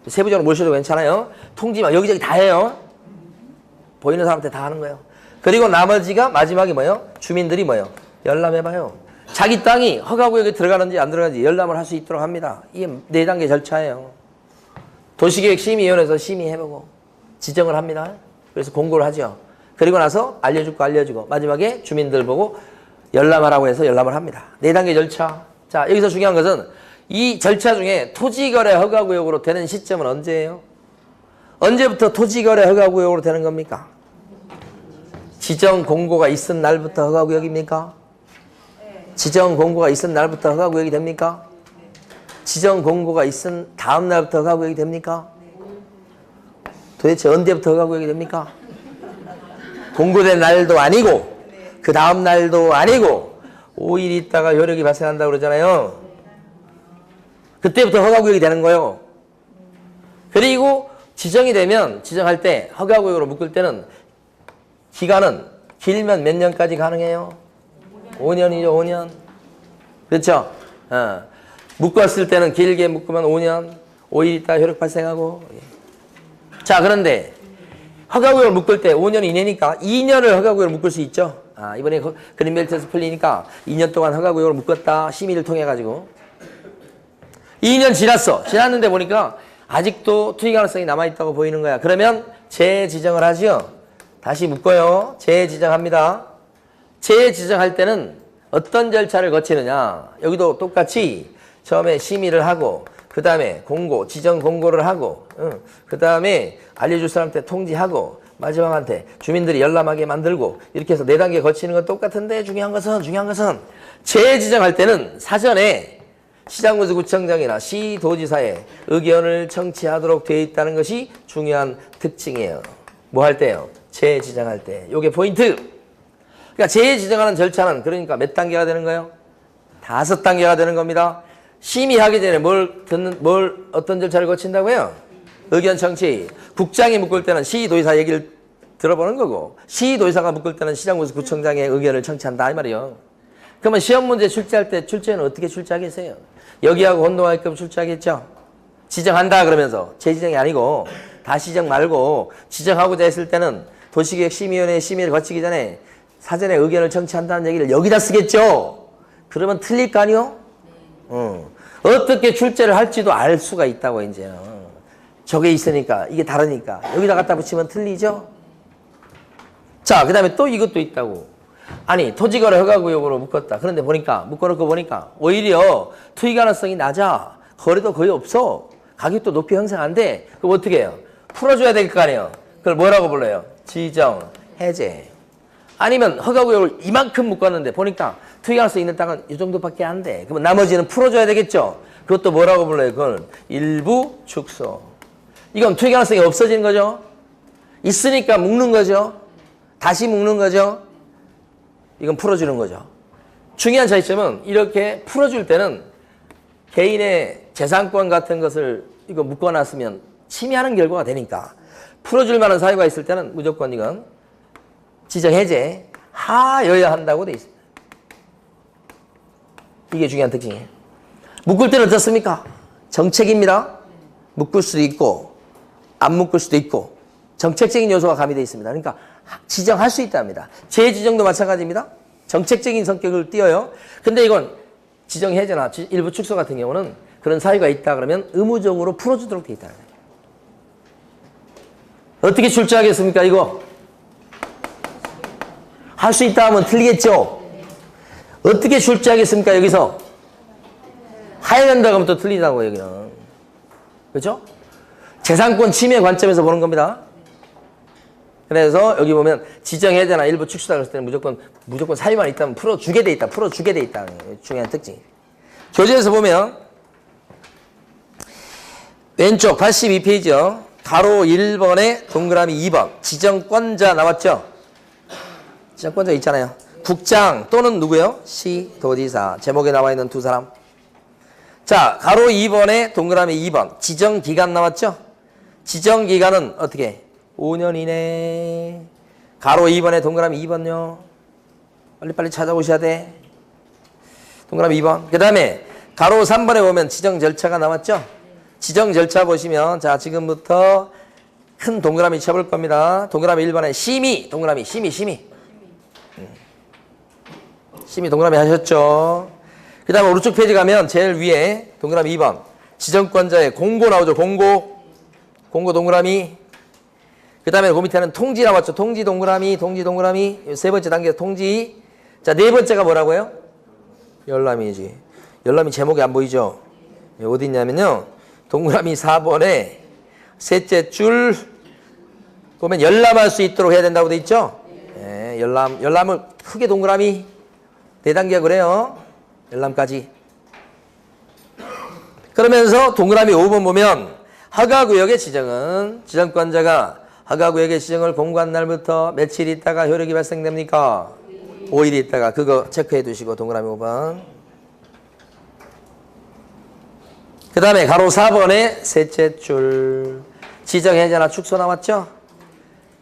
세부적으로 모셔도 괜찮아요. 통지만 여기저기 다 해요. 보이는 사람한테 다 하는 거예요. 그리고 나머지가 마지막에 뭐예요? 주민들이 뭐예요? 열람해봐요. 자기 땅이 허가구역에 들어가는지 안 들어가는지 열람을 할 수 있도록 합니다. 이게 4단계 절차예요. 도시계획심의위원회에서 심의해보고 지정을 합니다. 그래서 공고를 하죠. 그리고 나서 알려주고 마지막에 주민들 보고 열람하라고 해서 열람을 합니다. 4단계 절차. 자, 여기서 중요한 것은 이 절차 중에 토지거래 허가구역으로 되는 시점은 언제예요? 언제부터 토지거래 허가구역으로 되는 겁니까? 지정 공고가 있은 날부터 허가구역입니까? 지정 공고가 있은 날부터 허가구역이 됩니까? 지정 공고가 있은 다음 날부터 허가구역이 됩니까? 도대체 언제부터 허가구역이 됩니까? 공고된 날도 아니고 그 다음 날도 아니고 5일 있다가 효력이 발생한다고 그러잖아요. 그때부터 허가구역이 되는 거예요. 그리고 지정이 되면 지정할 때 허가구역으로 묶을 때는 기간은 길면 몇 년까지 가능해요? 5년이죠. 5년. 그렇죠? 묶었을 때는 길게 묶으면 5년. 5일 있다가 효력 발생하고. 자, 그런데 허가구역을 묶을 때 5년 이내니까 2년을 허가구역을 묶을 수 있죠. 이번에 그린벨트에서 풀리니까 2년 동안 허가구역을 묶었다. 심의를 통해 가지고 2년 지났어. 지났는데 보니까 아직도 투기 가능성이 남아있다고 보이는 거야. 그러면 재지정을 하죠. 다시 묶어요. 재지정합니다. 재지정할 때는 어떤 절차를 거치느냐. 여기도 똑같이 처음에 심의를 하고 그 다음에 공고, 지정 공고를 하고 그 다음에 알려줄 사람한테 통지하고 마지막한테 주민들이 열람하게 만들고 이렇게 해서 4단계 거치는 건 똑같은데 중요한 것은 재지정할 때는 사전에 시장군수구청장이나 시도지사의 의견을 청취하도록 되어 있다는 것이 중요한 특징이에요. 뭐 할 때요? 재지정할 때. 요게 포인트. 그러니까 재지정하는 절차는 그러니까 몇 단계가 되는 거예요? 5단계가 되는 겁니다. 심의하기 전에 어떤 절차를 거친다고요? 의견 청취. 국장이 묵을 때는 시도지사 얘기를 들어보는 거고 시도지사가 묵을 때는 시장군수구청장의 의견을 청취한다 이 말이에요. 그러면 시험 문제 출제할 때 출제는 어떻게 출제하겠어요? 여기하고 혼동하게끔 출제하겠죠? 지정한다 그러면서 재지정이 아니고 다 지정 말고 지정하고자 했을 때는 도시계획심의위원회 심의를 거치기 전에 사전에 의견을 청취한다는 얘기를 여기다 쓰겠죠? 그러면 틀릴 거 아니요? 어떻게 출제를 할지도 알 수가 있다고 이제는. 저게 있으니까 이게 다르니까 여기다 갖다 붙이면 틀리죠? 자, 그 다음에 또 이것도 있다고. 아니 토지거래 허가구역으로 묶었다. 그런데 묶어놓고 보니까 오히려 투기 가능성이 낮아. 거래도 거의 없어. 가격도 높이 형성 안 돼. 그럼 어떻게 해요? 풀어줘야 될 거 아니에요. 그걸 뭐라고 불러요? 지정, 해제. 아니면 허가구역을 이만큼 묶었는데 보니까 투기 가능성 있는 땅은 이 정도밖에 안 돼. 그러면 나머지는 풀어줘야 되겠죠. 그것도 뭐라고 불러요? 그건 일부 축소. 이건 투기 가능성이 없어지는 거죠. 있으니까 묶는 거죠. 다시 묶는 거죠. 이건 풀어주는 거죠. 중요한 차이점은 이렇게 풀어줄 때는 개인의 재산권 같은 것을 이거 묶어놨으면 침해하는 결과가 되니까 풀어줄 만한 사유가 있을 때는 무조건 이건 지정 해제 하여야 한다고 돼 있습니다. 이게 중요한 특징이에요. 묶을 때는 어떻습니까? 정책입니다. 묶을 수도 있고 안 묶을 수도 있고 정책적인 요소가 가미되어 있습니다. 그러니까 지정할 수 있답니다. 재지정도 마찬가지입니다. 정책적인 성격을 띄어요. 근데 이건 지정 해제나 일부 축소 같은 경우는 그런 사유가 있다 그러면 의무적으로 풀어주도록 되어 있다는 거예요. 어떻게 출제하겠습니까 이거? 할 수 있다 하면 틀리겠죠? 어떻게 출제하겠습니까 여기서? 해야 된다고 하면 또 틀리다고 여기는. 그렇죠? 재산권 침해 관점에서 보는 겁니다. 그래서 여기 보면 지정해제나 일부 축소다 그랬을 때는 무조건 사유만 있다면 풀어주게 돼 있다. 중요한 특징. 교재에서 보면 왼쪽 82페이지요. 가로 1번에 동그라미 2번 지정권자 나왔죠? 지정권자 있잖아요. 국장 또는 누구요? 시도지사. 제목에 나와 있는 두 사람. 자, 가로 2번에 동그라미 2번 지정기간 나왔죠? 지정기간은 어떻게? 5년 이내. 가로 2번에 동그라미 2번요. 빨리빨리 찾아오셔야 돼. 동그라미 2번. 그 다음에 가로 3번에 보면 지정 절차가 나왔죠? 지정 절차 보시면 자 지금부터 큰 동그라미 쳐볼 겁니다. 동그라미 1번에 심의. 동그라미 심의. 심의 동그라미 하셨죠? 그 다음에 오른쪽 페이지 가면 제일 위에 동그라미 2번 지정권자의 공고 나오죠? 공고 동그라미. 그 다음에 그 밑에는 통지 나왔죠? 통지 동그라미. 세 번째 단계 통지. 자, 네 번째가 뭐라고요? 열람이지. 열람이 제목이 안 보이죠? 어디 있냐면요. 동그라미 4번에 셋째 줄 보면 열람할 수 있도록 해야 된다고 돼 있죠? 네, 열람을 크게 동그라미 4단계 그래요. 열람까지. 그러면서 동그라미 5번 보면 허가구역의 지정은 지정권자가 허가구역의 지정을 공고한 날부터 며칠 있다가 효력이 발생됩니까? 5일 있다가 그거 체크해 두시고 동그라미 5번. 그 다음에 가로 4번에 셋째 줄 지정해제나 축소 나왔죠?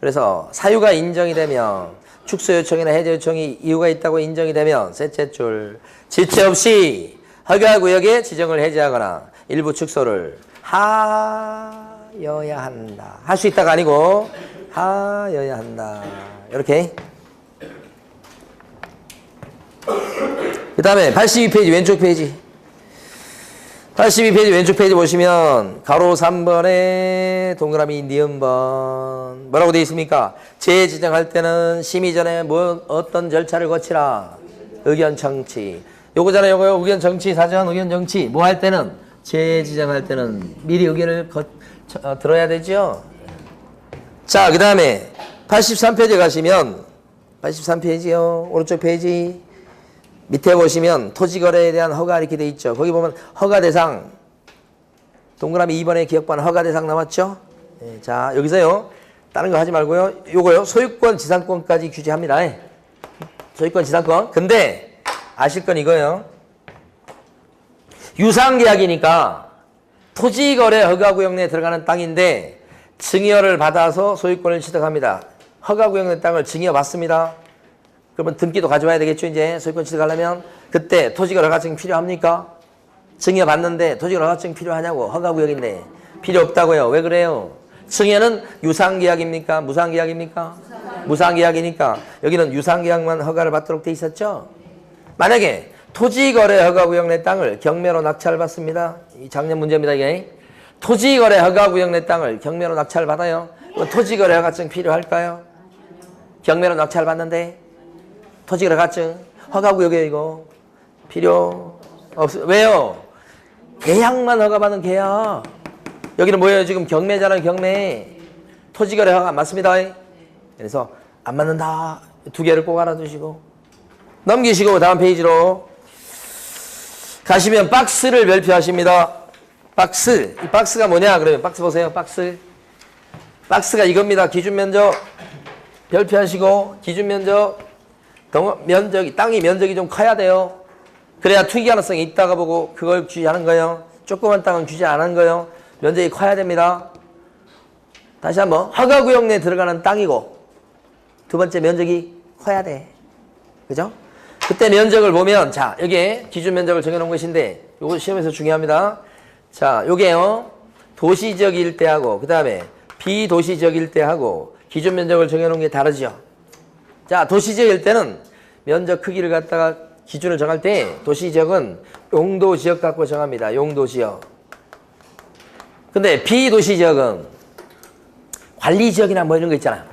그래서 사유가 인정이 되면 축소 요청이나 해제 요청이 이유가 있다고 인정이 되면 셋째 줄 지체 없이 허가구역의 지정을 해제하거나 일부 축소를 하여야 한다. 할 수 있다가 아니고 하여야 한다. 이렇게. 그 다음에 82페이지 왼쪽 페이지. 82페이지 왼쪽 페이지 보시면 가로 3번에 동그라미 니은번 뭐라고 되어 있습니까? 재지정할 때는 심의 전에 어떤 절차를 거치라? 의견 청취. 요거잖아요. 요거요. 의견 청취 사전 의견 청취. 뭐 할 때는 재지정할 때는 미리 의견을 들어야 되죠. 자, 그 다음에 83페이지 가시면 83페이지요. 오른쪽 페이지 밑에 보시면 토지거래에 대한 허가 이렇게 돼 있죠. 거기 보면 허가 대상 동그라미 2번에 기억반 허가 대상 나왔죠. 네, 자, 여기서요. 다른 거 하지 말고요. 요거요. 소유권 지상권까지 규제합니다. 소유권 지상권. 근데 아실 건 이거예요. 유상계약이니까 토지거래 허가구역 내에 들어가는 땅인데 증여를 받아서 소유권을 취득합니다. 허가구역 내 땅을 증여 받습니다. 그러면 등기도 가져와야 되겠죠. 이제 소유권 취득하려면 그때 토지거래 허가증 필요합니까? 증여 받는데 토지거래 허가증 필요하냐고. 허가구역인데 필요 없다고요. 왜 그래요? 증여는 유상계약입니까? 무상계약입니까? 무상계약이니까 여기는 유상계약만 허가를 받도록 돼 있었죠. 만약에 토지거래 허가구역 내 땅을 경매로 낙찰받습니다. 이 작년 문제입니다. 이게 토지거래 허가구역 내 땅을 경매로 낙찰받아요. 토지거래 허가증 필요할까요? 경매로 낙찰받는데 토지거래 허가증 허가구역에 이거 필요 없어요. 왜요? 계약만 허가받는 계약. 여기는 뭐예요? 지금 경매잖아요. 경매. 토지거래 허가 맞습니다. 그래서 안 맞는다. 두 개를 꼭 알아두시고 넘기시고 다음 페이지로 가시면 박스를 별표하십니다. 박스. 이 박스가 뭐냐? 그러면 박스 보세요. 박스. 박스가 이겁니다. 기준 면적 별표하시고 기준 면적 면적이 땅이 면적이 좀 커야 돼요. 그래야 투기 가능성이 있다가 보고 그걸 규제하는 거예요. 조그만 땅은 규제 안 하는 거예요. 면적이 커야 됩니다. 다시 한번 허가구역 내에 들어가는 땅이고 두 번째 면적이 커야 돼. 그죠? 그때 면적을 보면 자 여기에 기준 면적을 정해놓은 것인데 요거 시험에서 중요합니다. 자 요게요 도시지역 일대하고 그 다음에 비도시지역 일대하고 기준 면적을 정해놓은 게 다르죠. 자 도시지역 일대는 면적 크기를 갖다가 기준을 정할 때 도시지역은 용도지역 갖고 정합니다. 용도지역. 근데 비도시지역은 관리지역이나 뭐 이런 거 있잖아요.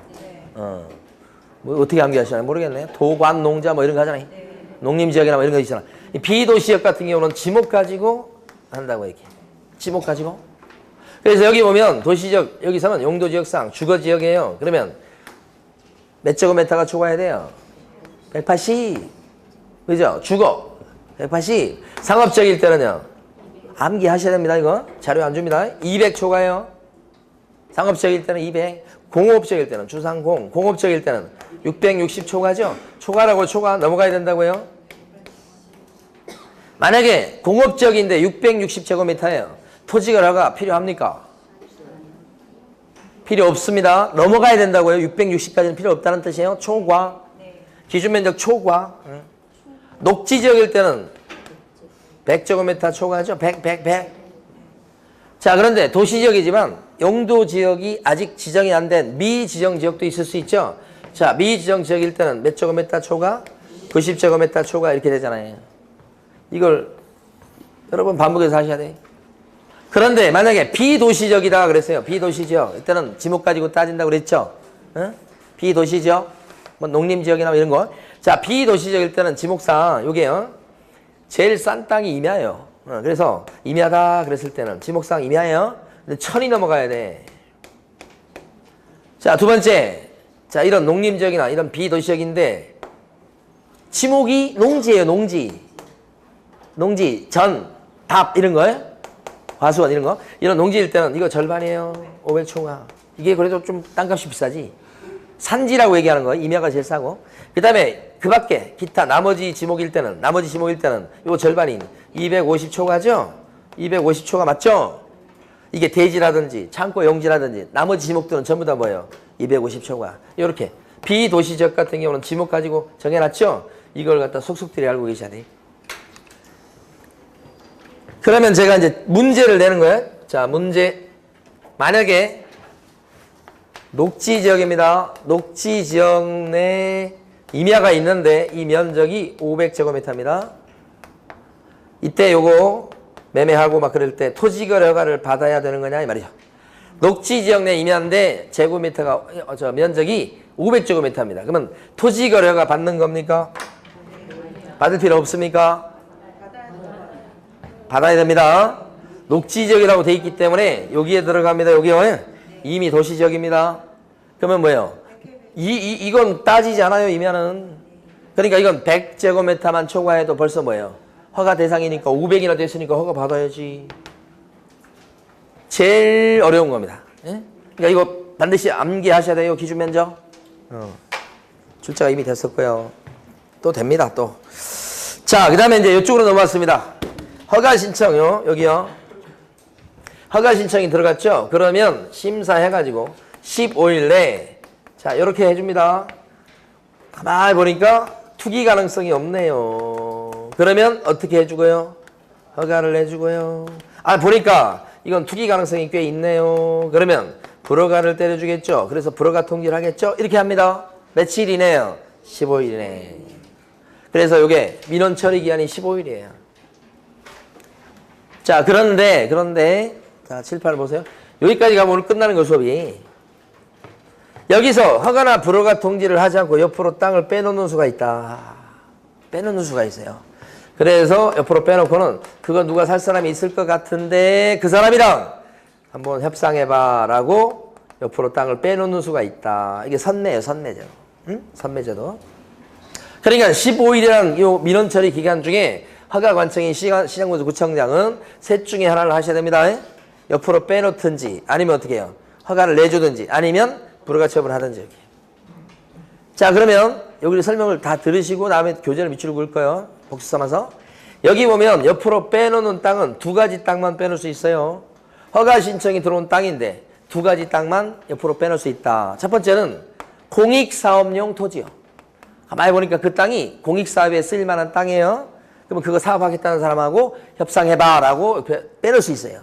뭐 어떻게 암기하시나요? 모르겠네. 도관, 농자 뭐 이런 거 하잖아요. 농림지역이나 뭐 이런 거 있잖아. 이 비도시지역 같은 경우는 지목 가지고 한다고 이렇게. 지목 가지고. 그래서 여기 보면 도시지역 여기서는 용도지역상 주거지역이에요. 그러면 몇 제곱미터가 초과해야 돼요? 180. 그죠? 주거. 180. 상업지역일 때는요. 암기하셔야 됩니다. 이거. 자료 안 줍니다. 200 초과해요. 상업지역일 때는 200. 공업지역일 때는 주상공. 공업지역일 때는 660 초과죠. 초과라고 초과 넘어가야 된다고요. 만약에 공업지역인데 660제곱미터예요. 토지거래가 필요합니까? 필요 없습니다. 넘어가야 된다고요. 660까지는 필요 없다는 뜻이에요. 초과. 기준면적 초과. 녹지지역일 때는 100제곱미터 초과죠. 100. 자, 그런데 도시지역이지만 용도지역이 아직 지정이 안 된 미지정 지역도 있을 수 있죠. 자, 미지정 지역일 때는 몇 제곱미터 초과? 90제곱미터 초과 이렇게 되잖아요. 이걸 여러분 반복해서 하셔야 돼요. 그런데 만약에 비도시지역이다 그랬어요. 비도시지역. 이때는 지목 가지고 따진다고 그랬죠. 응? 비도시지역. 뭐 농림지역이나 이런 거. 자, 비도시지역일 때는 지목상 요게요. 제일 싼 땅이 임야예요. 그래서 임야다 그랬을 때는 지목상 임야예요. 근데 1000이 넘어가야 돼. 자, 두 번째. 자, 이런 농림지역이나 이런 비도시지역인데 지목이 농지예요. 농지, 전, 답 이런 거예요. 과수원 이런 거. 이런 농지일 때는 이거 절반이에요. 500초가. 이게 그래도 좀 땅값이 비싸지. 산지라고 얘기하는 거예요. 임야가 제일 싸고. 그 다음에 그 밖에 기타 나머지 지목일 때는 이거 절반인 250초가죠. 250초가 맞죠? 이게 대지라든지 창고 용지라든지 나머지 지목들은 전부 다 뭐예요? 250초가. 이렇게 비도시지역 같은 경우는 지목 가지고 정해놨죠? 이걸 갖다 속속들이 알고 계셔야 돼요. 그러면 제가 이제 문제를 내는 거예요. 자, 문제. 만약에 녹지지역입니다. 녹지지역 내 임야가 있는데 이 면적이 500제곱미터입니다. 이때 요거 매매하고 막 그럴 때 토지거래 허가를 받아야 되는 거냐 이 말이죠. 녹지지역 내 임야인데 제곱미터가 면적이 500제곱미터입니다. 그러면 토지거래 허가 받는 겁니까? 받을 필요 없습니까? 받아야 됩니다. 녹지지역이라고 돼 있기 때문에 여기에 들어갑니다. 여기요. 이미 도시지역입니다. 그러면 뭐예요? 이건 따지지 않아요, 이면은. 그러니까 이건 100제곱미터만 초과해도 벌써 뭐예요? 허가 대상이니까 500이나 됐으니까 허가 받아야지. 제일 어려운 겁니다. 예? 그러니까 이거 반드시 암기하셔야 돼요, 기준 면적. 출제가 이미 됐었고요. 또 됩니다, 또. 자, 그 다음에 이제 이쪽으로 넘어왔습니다. 허가 신청요, 여기요. 허가 신청이 들어갔죠? 그러면 심사해가지고 15일 내에 자, 이렇게 해줍니다. 가만히 보니까 투기 가능성이 없네요. 그러면 어떻게 해주고요? 허가를 해주고요. 아, 보니까 이건 투기 가능성이 꽤 있네요. 그러면 불허가를 때려주겠죠? 그래서 불허가 통지를 하겠죠? 이렇게 합니다. 며칠 이내요? 15일 이내. 그래서 이게 민원 처리 기한이 15일이에요. 자, 그런데 자, 7, 8 보세요. 여기까지 가면 오늘 끝나는 거 수업이. 여기서 허가나 불허가 통지를 하지 않고 옆으로 땅을 빼놓는 수가 있다. 빼놓는 수가 있어요. 그래서 옆으로 빼놓고는 그거 누가 살 사람이 있을 것 같은데 그 사람이랑 한번 협상해봐 라고 옆으로 땅을 빼놓는 수가 있다. 이게 선매예요, 선매제도. 응? 선매제도. 그러니까 15일이라는 이 민원 처리 기간 중에 허가관청인 시장군수 구청장은 셋 중에 하나를 하셔야 됩니다. 옆으로 빼놓든지 아니면 어떻게 해요? 허가를 내주든지 아니면 불허가 처분을 하든지 이렇게. 자, 그러면 여기 설명을 다 들으시고 다음에 교재를 밑줄을 그을 거예요. 복수 삼아서. 여기 보면 옆으로 빼놓는 땅은 두 가지 땅만 빼놓을 수 있어요. 허가 신청이 들어온 땅인데 두 가지 땅만 옆으로 빼놓을 수 있다. 첫 번째는 공익사업용 토지요. 가만히 보니까 그 땅이 공익사업에 쓰일 만한 땅이에요. 그러면 그거 사업하겠다는 사람하고 협상해봐라고 빼놓을 수 있어요.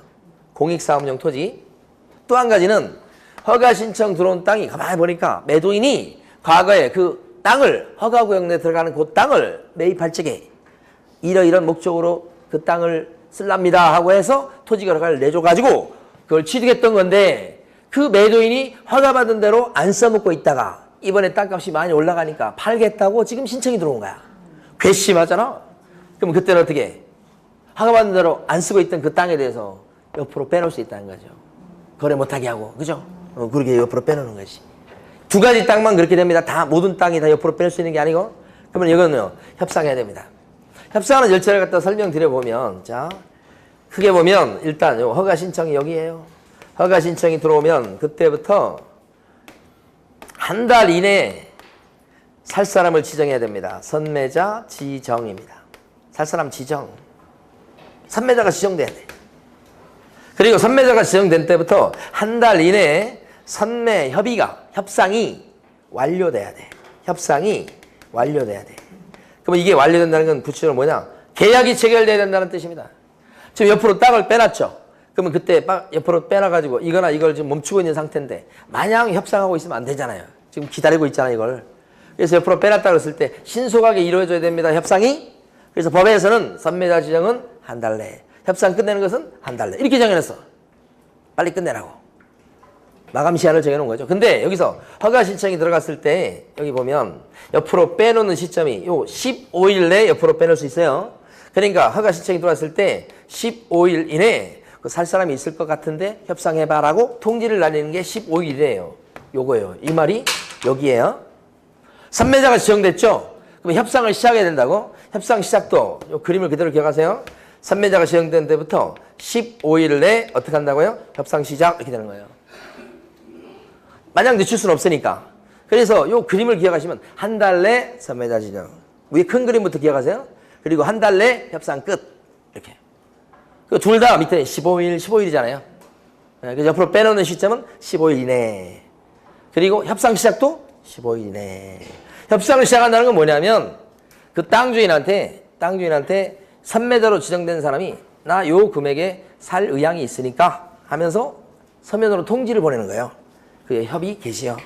공익사업용 토지. 또 한 가지는 허가 신청 들어온 땅이 가만히 보니까 매도인이 과거에 그 땅을 허가구역 내에 들어가는 그 땅을 매입할 적에 이러이런 목적으로 그 땅을 쓸랍니다 하고 해서 토지가 허가를 내줘가지고 그걸 취득했던 건데 그 매도인이 허가받은 대로 안 써먹고 있다가 이번에 땅값이 많이 올라가니까 팔겠다고 지금 신청이 들어온 거야. 괘씸하잖아. 그럼 그때는 어떻게 해? 허가받은 대로 안 쓰고 있던 그 땅에 대해서 옆으로 빼놓을 수 있다는 거죠. 거래 못하게 하고. 그죠? 그렇게 옆으로 빼놓는 거지. 두 가지 땅만 그렇게 됩니다. 다 모든 땅이 다 옆으로 뺄 수 있는 게 아니고. 그러면 이거는요. 협상해야 됩니다. 협상하는 절차를 갖다 설명드려보면 자 크게 보면 일단 요 허가 신청이 여기에요. 허가 신청이 들어오면 그때부터 한 달 이내에 살 사람을 지정해야 됩니다. 선매자 지정입니다. 살 사람 지정. 선매자가 지정돼야 돼. 그리고 선매자가 지정된 때부터 한 달 이내에 선매 협상이 완료돼야 돼. 협상이 완료돼야 돼. 그럼 이게 완료된다는 건 구체적으로 뭐냐? 계약이 체결돼야 된다는 뜻입니다. 지금 옆으로 땅을 빼놨죠. 그러면 그때 옆으로 빼놔가지고 이거나 이걸 지금 멈추고 있는 상태인데 마냥 협상하고 있으면 안 되잖아요. 지금 기다리고 있잖아요, 이걸. 그래서 옆으로 빼놨다 그랬을 때 신속하게 이루어져야 됩니다, 협상이. 그래서 법에서는 선매자 지정은 한 달 내에, 협상 끝내는 것은 한 달 내에. 이렇게 정해놨어. 빨리 끝내라고. 마감 시한을 정해놓은 거죠. 근데 여기서 허가 신청이 들어갔을 때 여기 보면 옆으로 빼놓는 시점이 요 15일 내에 옆으로 빼놓을 수 있어요. 그러니까 허가 신청이 들어왔을 때 15일 이내에 살 사람이 있을 것 같은데 협상해봐라고 통지를 날리는 게 15일이래요. 요거예요. 이 말이 여기에요. 선매자가 지정됐죠? 그럼 협상을 시작해야 된다고? 협상 시작도 요 그림을 그대로 기억하세요. 선매자가 지정된 데부터 15일 내에 어떻게 한다고요? 협상 시작 이렇게 되는 거예요. 마냥 늦출 수는 없으니까. 그래서 요 그림을 기억하시면 한 달 내 선매자 지정. 위에 큰 그림부터 기억하세요. 그리고 한 달 내 협상 끝. 이렇게. 둘 다 밑에 15일이잖아요. 그래서 옆으로 빼놓는 시점은 15일 이내. 그리고 협상 시작도 15일 이내. 협상을 시작한다는 건 뭐냐면 그 땅 주인한테 선매자로 지정된 사람이 나 요 금액에 살 의향이 있으니까 하면서 서면으로 통지를 보내는 거예요. 그게 협의 개시요.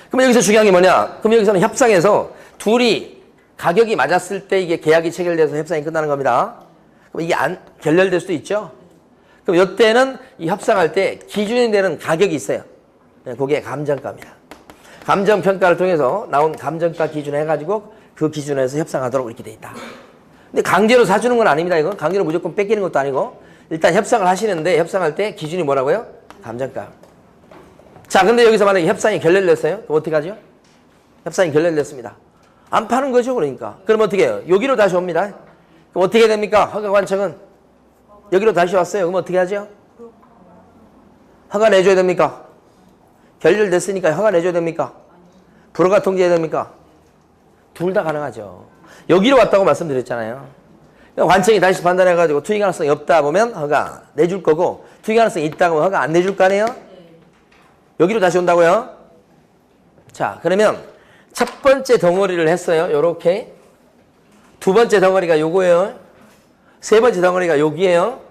그럼 여기서 중요한 게 뭐냐? 그럼 여기서는 협상에서 둘이 가격이 맞았을 때 이게 계약이 체결돼서 협상이 끝나는 겁니다. 그럼 이게 안 결렬될 수도 있죠. 그럼 이때는 이 협상할 때 기준이 되는 가격이 있어요. 그게 감정가입니다. 감정평가를 통해서 나온 감정가 기준 해가지고 그 기준에서 협상하도록 이렇게 돼 있다. 근데 강제로 사주는 건 아닙니다. 이거 강제로 무조건 뺏기는 것도 아니고 일단 협상을 하시는데 협상할 때 기준이 뭐라고요? 감정가. 자, 근데 여기서 만약에 협상이 결렬됐어요? 그럼 어떻게 하죠? 협상이 결렬됐습니다. 안 파는 거죠, 그러니까. 그럼 어떻게 해요? 여기로 다시 옵니다. 그럼 어떻게 됩니까? 허가관청은 여기로 다시 왔어요. 그럼 어떻게 하죠? 허가 내줘야 됩니까? 결렬됐으니까 허가 내줘야 됩니까? 불허가 통지해야 됩니까? 둘 다 가능하죠. 여기로 왔다고 말씀드렸잖아요. 관청이 다시 판단해가지고 투기 가능성이 없다 보면 허가 내줄 거고 투기 가능성이 있다고 하면 허가 안 내줄 거 아니에요? 여기로 다시 온다고요? 자, 그러면 첫 번째 덩어리를 했어요. 요렇게. 두 번째 덩어리가 요거예요. 세 번째 덩어리가 여기예요.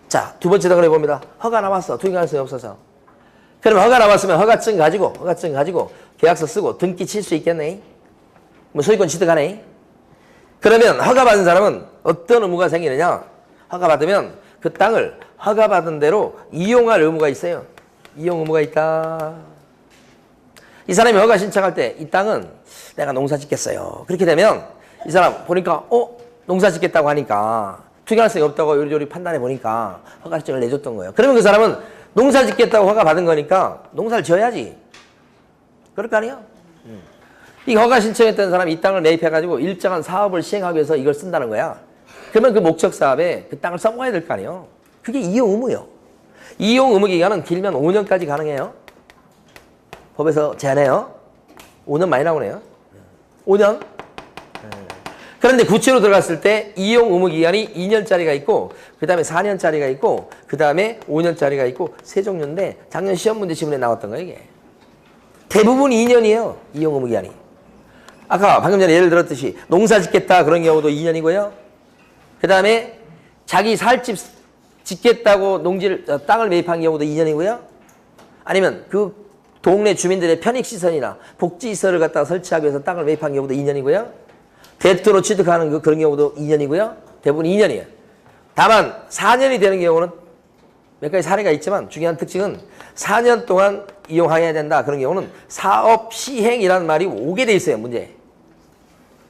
자, 두 번째 덩어리 봅니다. 허가 나왔어. 투기 가능성이 없어서. 그럼 허가 나왔으면 허가증 가지고 계약서 쓰고 등기 칠 수 있겠네. 뭐 소유권 취득하네. 그러면 허가받은 사람은 어떤 의무가 생기느냐? 허가받으면 그 땅을 허가받은 대로 이용할 의무가 있어요. 이용 의무가 있다. 이 사람이 허가 신청할 때 이 땅은 내가 농사 짓겠어요. 그렇게 되면 이 사람 보니까 농사 짓겠다고 하니까 투기 가능성이 없다고 요리조리 판단해 보니까 허가 신청을 내줬던 거예요. 그러면 그 사람은 농사 짓겠다고 허가 받은 거니까 농사를 지어야지. 그럴 거 아니에요? 이 허가 신청했던 사람이 이 땅을 매입해가지고 일정한 사업을 시행하기 위해서 이걸 쓴다는 거야. 그러면 그 목적 사업에 그 땅을 써먹어야 될 거 아니에요? 그게 이용 의무예요. 이용 의무 기간은 길면 5년까지 가능해요. 법에서 제한해요. 5년 많이 나오네요. 5년. 그런데 구체로 들어갔을 때 이용 의무 기간이 2년짜리가 있고 그 다음에 4년짜리가 있고 그 다음에 5년짜리가 있고 세 종류인데 작년 시험 문제 지문에 나왔던 거예요, 이게. 대부분 2년이에요. 이용 의무 기간이. 아까 방금 전에 예를 들었듯이 농사 짓겠다 그런 경우도 2년이고요. 그 다음에 자기 살집 짓겠다고 땅을 매입한 경우도 2년이고요. 아니면 그 동네 주민들의 편익시설이나 복지시설을 갖다가 설치하기 위해서 땅을 매입한 경우도 2년이고요. 대토로 취득하는 그런 경우도 2년이고요. 대부분 2년이에요. 다만 4년이 되는 경우는 몇 가지 사례가 있지만 중요한 특징은 4년 동안 이용해야 된다. 그런 경우는 사업 시행이라는 말이 오게 돼 있어요. 문제.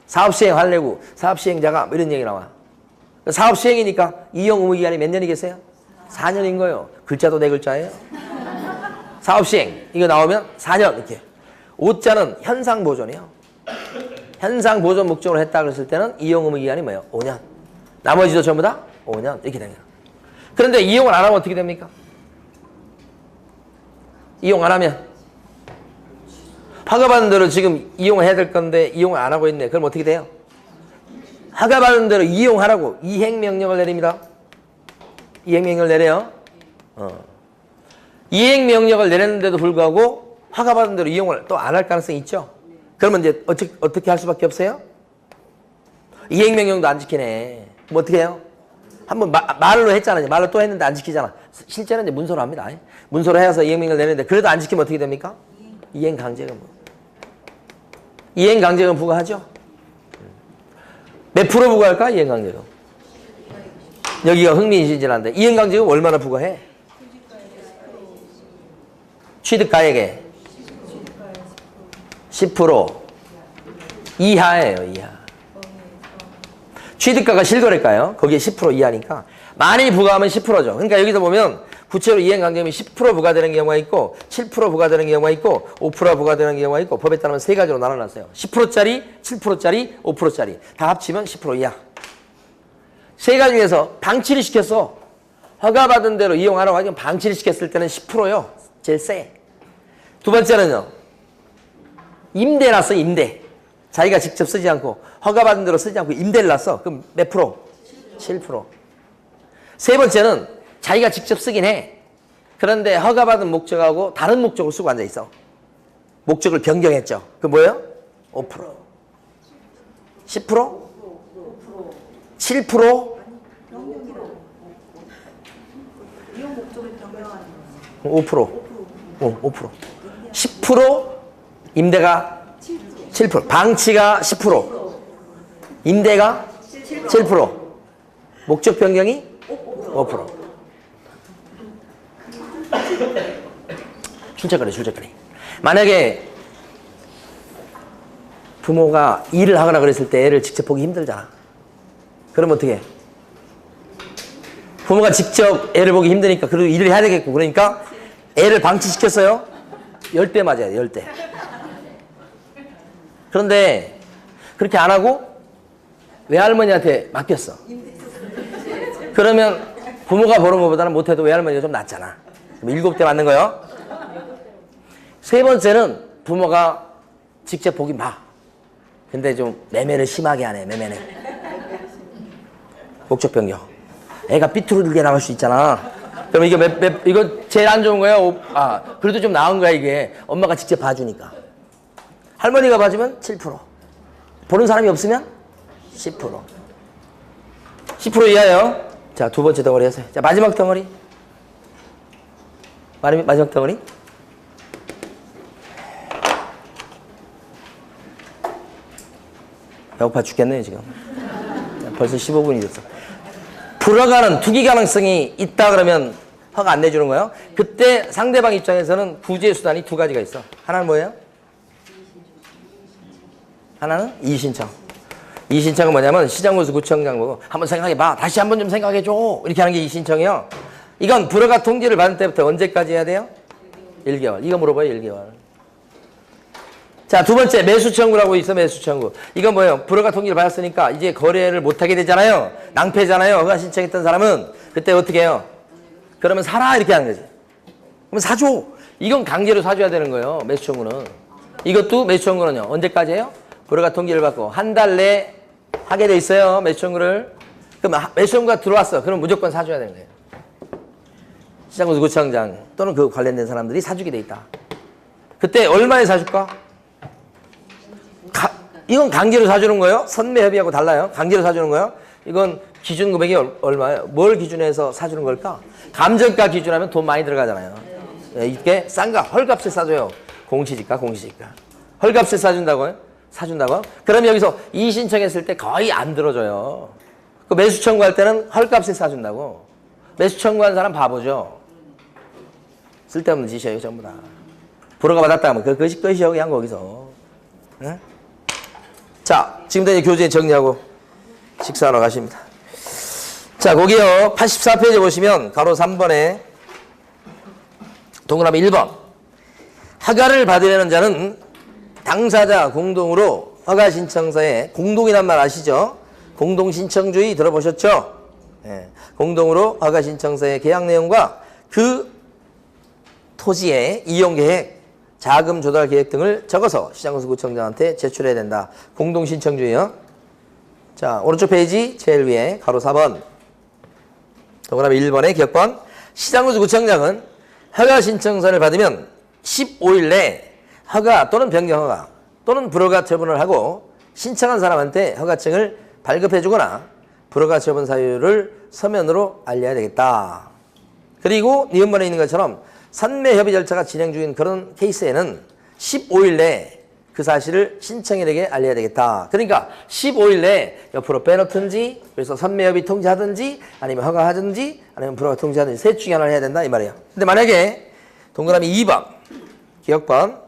사업 시행하려고 사업 시행자가 뭐 이런 얘기 나와. 사업 시행이니까 이용 의무 기간이 몇 년이겠어요? 4년인 거예요. 글자도 네 글자예요. 사업 시행 이거 나오면 4년 이렇게. 5자는 현상 보존이에요. 현상 보존 목적으로 했다 그랬을 때는 이용 의무 기간이 뭐예요? 5년. 나머지도 전부 다 5년 이렇게 됩니다. 그런데 이용을 안 하면 어떻게 됩니까? 이용 안 하면 허가받은 대로 지금 이용을 해야 될 건데 이용을 안 하고 있네. 그럼 어떻게 돼요? 허가받은 대로 이용하라고 이행명령을 내립니다. 이행명령을 내려요. 이행명령을 내렸는데도 불구하고 허가받은 대로 이용을 또 안 할 가능성이 있죠. 그러면 이제 어떻게 할 수밖에 없어요? 이행명령도 안 지키네. 그럼 어떻게 해요? 한번 말로 했잖아요. 말로 또 했는데 안 지키잖아. 실제는 이제 문서로 합니다. 문서로 해서 이행명령을 내는데 그래도 안 지키면 어떻게 됩니까? 이행강제금. 이행강제금 부과하죠. 몇 프로 부과할까? 이행강제금. 여기가 흥미진진한데 이행강제금 얼마나 부과해? 취득가액에 10% 이하예요. 이하. 취득가가 실거래가요. 거기에 10% 이하니까 많이 부과하면 10%죠. 그러니까 여기서 보면 구체로 이행강제금이 10% 부과되는 경우가 있고 7% 부과되는 경우가 있고 5% 부과되는 경우가 있고 법에 따르면 세 가지로 나눠놨어요. 10%짜리, 7%짜리, 5%짜리 다 합치면 10% 이하. 세 가지 중에서 방치를 시켰어. 허가받은 대로 이용하라고 하지만 방치를 시켰을 때는 10%요. 제일 세. 두 번째는요. 임대 놨어. 임대. 자기가 직접 쓰지 않고 허가받은 대로 쓰지 않고 임대를 놨어. 그럼 몇 프로? 7%. 세 번째는 자기가 직접 쓰긴 해. 그런데 허가받은 목적하고 다른 목적을 쓰고 앉아있어. 목적을 변경했죠. 그 뭐예요? 5%. 10%? 7%? 5%. 5%. 10% 임대가 7%. 방치가 10%. 임대가 7%. 목적 변경이 5%. 출제거리. 만약에 부모가 일을 하거나 그랬을 때 애를 직접 보기 힘들잖아. 그러면 어떻게 해? 부모가 직접 애를 보기 힘드니까 그래도 일을 해야 되겠고 그러니까 애를 방치시켰어요. 10대 맞아야 돼. 10대. 그런데 그렇게 안 하고 외할머니한테 맡겼어. 그러면 부모가 보는 것보다는 못해도 외할머니가 좀 낫잖아. 그럼 7대 맞는 거요. 세 번째는 부모가 직접 보긴 봐. 근데 좀 매매를 심하게 하네. 매매는. 목적 변경. 애가 삐뚤어지게 나갈 수 있잖아. 그럼 이거 제일 안 좋은 거야. 그래도 좀 나은 거야 이게. 엄마가 직접 봐주니까. 할머니가 봐주면 7%. 보는 사람이 없으면 10%. 10% 이하요. 자, 두 번째 덩어리 하세요. 자, 마지막 덩어리. 마지막 덩어리. 배고파 죽겠네요, 지금. 벌써 15분이 됐어. 불허가는 투기 가능성이 있다 그러면 허가 안 내주는 거예요. 그때 상대방 입장에서는 구제 수단이 두 가지가 있어. 하나는 뭐예요? 하나는 이의신청. 이의신청은 뭐냐면 시장군수 구청장 보고 한번 생각해봐. 다시 한번 좀 생각해줘. 이렇게 하는 게 이의신청이요. 이건 불허가 통지를 받을 때부터 언제까지 해야 돼요? 1개월. 이거 물어봐요. 1개월. 자, 두 번째 매수청구라고 있어. 매수청구. 이건 뭐예요? 불허가 통지를 받았으니까 이제 거래를 못하게 되잖아요. 낭패잖아요. 허가 신청했던 사람은. 그때 어떻게 해요? 그러면 사라 이렇게 하는 거지. 그럼 사줘. 이건 강제로 사줘야 되는 거예요. 매수청구는. 이것도 매수청구는요. 언제까지 해요? 불허가 통지를 받고 한 달 내에 하게 돼 있어요. 매수청구를. 그럼 매수청구가 들어왔어. 그럼 무조건 사줘야 되는 거예요. 시장군수 구청장 또는 그 관련된 사람들이 사주게 돼 있다. 그때 얼마에 사줄까? 이건 강제로 사주는 거예요. 선매협의하고 달라요. 강제로 사주는 거예요. 이건 기준 금액이 얼마예요? 뭘 기준해서 사주는 걸까? 감정가 기준하면 돈 많이 들어가잖아요. 이게 싼가? 헐값에 사줘요. 공시지가, 공시지가. 헐값에 사준다고요? 사준다고? 그럼 여기서 이의신청했을 때 거의 안 들어줘요. 그 매수 청구할 때는 헐값에 사준다고. 매수 청구한 사람 바보죠. 쓸데없는 짓이에요, 전부 다. 불허가 받았다 하면 그것이 끝이요, 그냥 거기서. 응? 자, 지금부터 이제 교재 정리하고 식사하러 가십니다. 자, 거기요. 84페이지 보시면 가로 3번에 동그라미 1번. 허가를 받으려는 자는 당사자 공동으로 허가 신청서에 공동이란 말 아시죠? 공동신청주의 들어보셨죠? 네. 공동으로 허가 신청서의 계약 내용과 그 토지의 이용계획, 자금 조달 계획 등을 적어서 시장군수 구청장한테 제출해야 된다. 공동신청주의요. 자, 오른쪽 페이지 제일 위에 가로 4번 동그라미 1번의 기억번. 시장군수 구청장은 허가 신청서를 받으면 15일 내에 허가 또는 변경 허가 또는 불허가 처분을 하고 신청한 사람한테 허가증을 발급해 주거나 불허가 처분 사유를 서면으로 알려야 되겠다. 그리고 니은번에 있는 것처럼 선매협의 절차가 진행 중인 그런 케이스에는 15일 내에 그 사실을 신청인에게 알려야 되겠다. 그러니까 15일 내에 옆으로 빼놓든지 그래서 선매협의 통지하든지 아니면 허가하든지 아니면 불허가 통지하든지 셋 중에 하나를 해야 된다 이 말이에요. 근데 만약에 동그라미 2번 기억번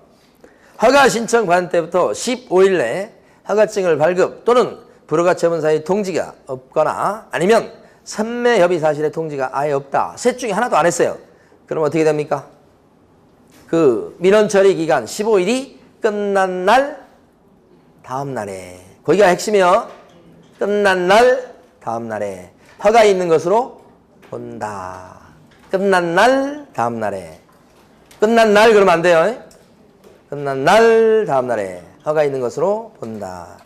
허가 신청 받은 때부터 15일 내에 허가증을 발급 또는 불허가 처분 사유 통지가 없거나 아니면 선매협의 사실의 통지가 아예 없다. 셋 중에 하나도 안 했어요. 그럼 어떻게 됩니까? 그 민원 처리 기간 15일이 끝난 날 다음 날에 거기가 핵심이요. 끝난 날 다음 날에 허가 있는 것으로 본다. 끝난 날 다음 날에 끝난 날 그러면 안 돼요. 끝난 날 다음 날에 허가 있는 것으로 본다.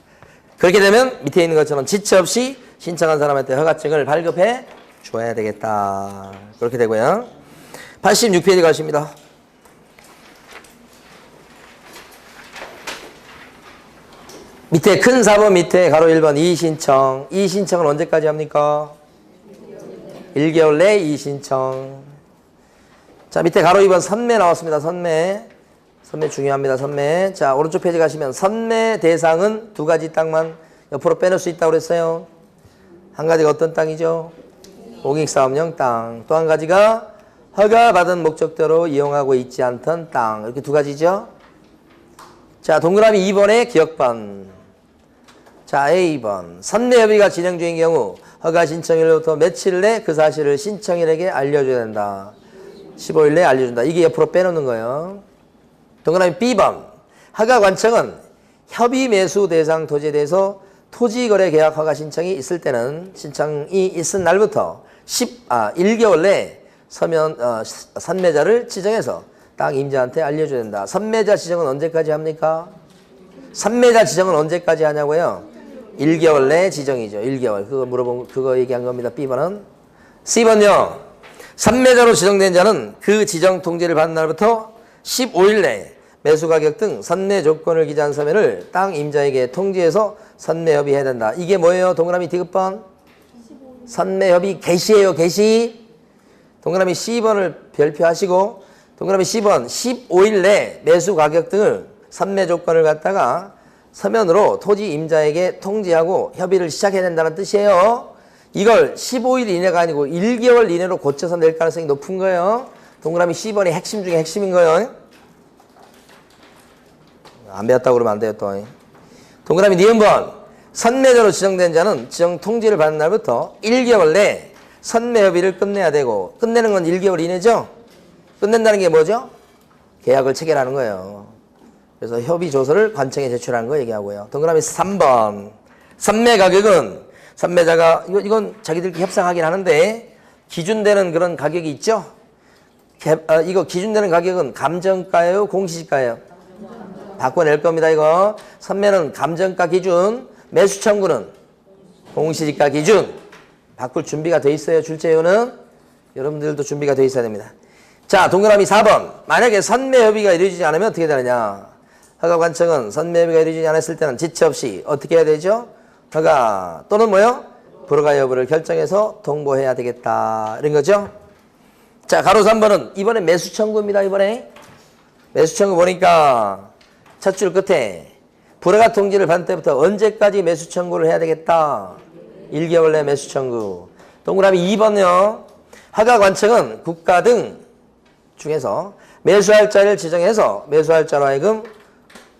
그렇게 되면 밑에 있는 것처럼 지체 없이 신청한 사람한테 허가증을 발급해 줘야 되겠다. 그렇게 되고요. 86페이지 가십니다. 밑에 큰 4번 밑에 가로 1번 이의신청. 이의신청은 언제까지 합니까? 1개월 내 이의신청. 자, 밑에 가로 2번 선매 나왔습니다. 선매. 선매 중요합니다. 선매. 자, 오른쪽 페이지 가시면 선매 대상은 두 가지 땅만 옆으로 빼놓을 수 있다고 그랬어요. 한 가지가 어떤 땅이죠? 공익사업용 땅. 또 한 가지가 허가받은 목적대로 이용하고 있지 않던 땅. 이렇게 두 가지죠. 자, 동그라미 2번의 기억번. 자, A번. 선내협의가 진행 중인 경우 허가 신청일로부터 며칠 내 그 사실을 신청일에게 알려줘야 된다. 15일 내에 알려준다. 이게 옆으로 빼놓는 거예요. 동그라미 B번. 허가관청은 협의 매수 대상 토지에 대해서 토지거래 계약 허가 신청이 있을 때는 신청이 있은 날부터 1개월 내에 선매자를 지정해서 땅 임자한테 알려줘야 된다. 선매자 지정은 언제까지 합니까? 선매자 지정은 언제까지 하냐고요? 1개월 내 지정이죠. 1개월. 그거 얘기한 겁니다. B번은. C번요. 선매자로 지정된 자는 그 지정 통지를 받은 날부터 15일 내에 매수가격 등 선매 조건을 기재한 서면을 땅 임자에게 통지해서 선매협의해야 된다. 이게 뭐예요? 동그라미 D급번? 선매협의 개시예요. 개시. 동그라미 C번을 별표하시고 동그라미 C번 15일 내 매수가격 등을 선매 조건을 갖다가 서면으로 토지 임자에게 통지하고 협의를 시작해야 된다는 뜻이에요. 이걸 15일 이내가 아니고 1개월 이내로 고쳐서 낼 가능성이 높은 거예요. 동그라미 C번이 핵심 중에 핵심인 거예요. 안 배웠다고 그러면 안 돼요, 또. 동그라미 니은번. 선매자로 지정된 자는 지정 통지를 받은 날부터 1개월 내에 선매협의를 끝내야 되고, 끝내는 건 1개월 이내죠? 끝낸다는 게 뭐죠? 계약을 체결하는 거예요. 그래서 협의조서를 관청에 제출하는 거 얘기하고요. 동그라미 3번. 선매 가격은 선매자가, 이건 자기들끼리 협상하긴 하는데, 기준되는 그런 가격이 있죠? 이거 기준되는 가격은 감정가예요? 공시지가예요? 바꿔낼 겁니다, 이거. 선매는 감정가 기준, 매수 청구는 공시지가 기준. 바꿀 준비가 돼 있어요, 출제요는. 여러분들도 준비가 돼 있어야 됩니다. 자, 동그라미 4번. 만약에 선매협의가 이루어지지 않으면 어떻게 되느냐? 허가관청은 선매협의가 이루어지지 않았을 때는 지체 없이 어떻게 해야 되죠? 허가 또는 뭐요? 불허가 여부를 결정해서 통보해야 되겠다. 이런 거죠? 자, 가로 3번은 이번에 매수 청구입니다, 이번에. 매수 청구 보니까 첫 줄 끝에 불허가 통지를 받은 때부터 언제까지 매수 청구를 해야 되겠다? 1개월 내 매수 청구. 동그라미 2번요. 허가관청은 국가 등 중에서 매수할자를 지정해서 매수할자로 하여금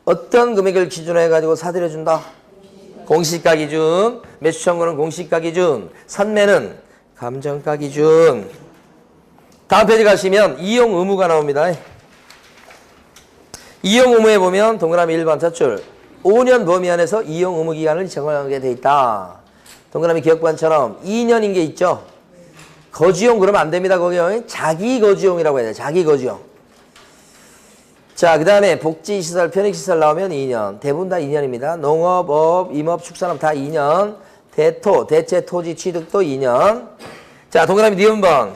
어떤 금액을 기준으로 해가지고 사들여준다? 공시가 기준. 매수 청구는 공시가 기준. 선매는 감정가 기준. 다음 페이지 가시면 이용 의무가 나옵니다. 이용 의무에 보면 동그라미 1번 첫 줄 5년 범위 안에서 이용 의무 기간을 정하게 돼 있다. 동그라미 기억관처럼 2년인 게 있죠. 거주용 그러면 안 됩니다. 거기요. 자기 거주용이라고 해야 돼요. 자기 거주용. 자, 그 다음에 복지시설, 편익시설 나오면 2년. 대부분 다 2년입니다. 농업, 업, 임업, 축산업 다 2년. 대토, 대체 토지 취득도 2년. 자, 동그라미 니은번.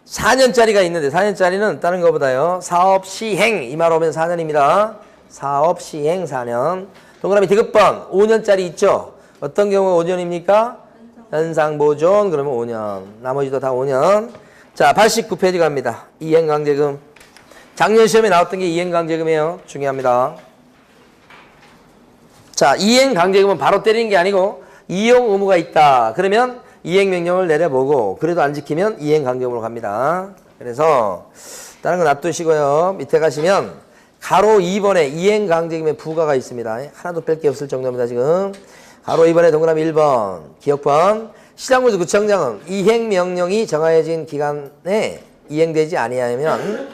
4년짜리가 있는데 4년짜리는 다른 것보다요. 사업 시행 이 말 오면 4년입니다. 사업 시행 4년. 동그라미 디귿번 5년짜리 있죠. 어떤 경우 5년입니까? 현상보존 그러면 5년. 나머지도 다 5년. 자, 89페이지 갑니다. 이행강제금. 작년 시험에 나왔던 게 이행강제금이에요. 중요합니다. 자, 이행강제금은 바로 때리는 게 아니고 이용 의무가 있다. 그러면 이행명령을 내려보고 그래도 안 지키면 이행강제금으로 갑니다. 그래서 다른 거 놔두시고요. 밑에 가시면 가로 2번에 이행강제금의 부가가 있습니다. 하나도 뺄 게 없을 정도입니다. 지금 가로 2번에 동그라미 1번 기억번. 시장군수 구청장은 이행명령이 정해진 기간에 이행되지 아니하면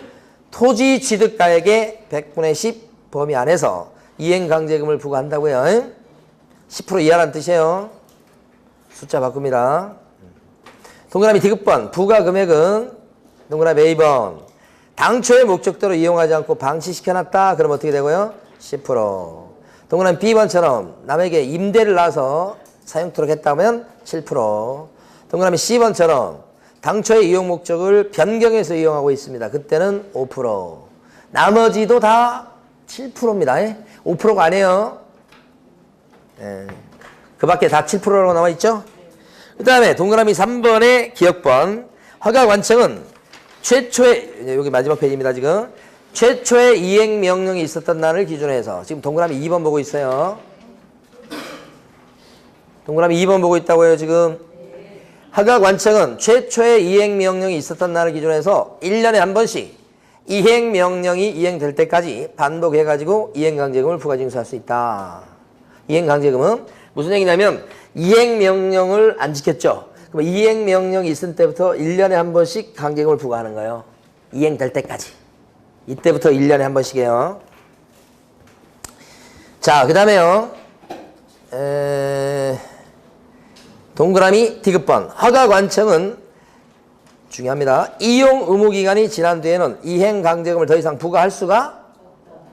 토지 취득가액의 100분의 10 범위 안에서 이행강제금을 부과한다고요. 10% 이하라는 뜻이에요. 숫자 바꿉니다. 동그라미 디귿번 부과금액은 동그라미 A번 당초의 목적대로 이용하지 않고 방치시켜놨다. 그럼 어떻게 되고요? 10%. 동그라미 B번처럼 남에게 임대를 놔서 사용토록 했다면 7%. 동그라미 C번처럼 당초의 이용 목적을 변경해서 이용하고 있습니다. 그때는 5%. 나머지도 다 7%입니다. 5%가 아니에요. 그 밖에 다 7%라고 나와있죠? 그 다음에 동그라미 3번의 기억번. 허가관청은 최초의, 여기 마지막 페이지입니다, 지금. 최초의 이행명령이 있었던 날을 기준으로 해서, 지금 동그라미 2번 보고 있어요. 동그라미 2번 보고 있다고요, 지금. 허가관청은 최초의 이행명령이 있었던 날을 기준으로 해서 1년에 한 번씩 이행명령이 이행될 때까지 반복해가지고 이행강제금을 부가징수할 수 있다. 이행강제금은 무슨 얘기냐면 이행명령을 안 지켰죠. 그럼 이행명령이 있을 때부터 1년에 한 번씩 강제금을 부과하는 거예요. 이행될 때까지. 이때부터 1년에 한 번씩이에요. 자, 그 다음에요. 동그라미 디귿번. 허가관청은 중요합니다. 이용 의무기간이 지난 뒤에는 이행강제금을 더 이상 부과할 수가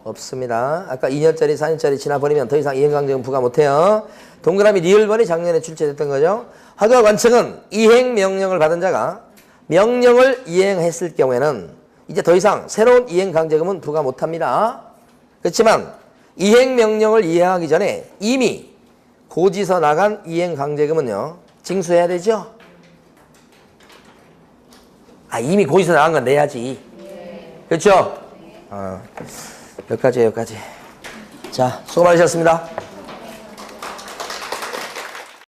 없습니다. 아까 2년짜리, 4년짜리 지나버리면 더 이상 이행강제금 부과 못해요. 동그라미 리을번이 작년에 출제됐던 거죠. 허가관청은 이행명령을 받은 자가 명령을 이행했을 경우에는 이제 더 이상 새로운 이행강제금은 부과 못합니다. 그렇지만 이행명령을 이행하기 전에 이미 고지서 나간 이행강제금은요. 징수해야 되죠. 이미 고지서 나간 건 내야지. 그렇죠? 여기까지예요, 여기까지. 자, 수고 많으셨습니다.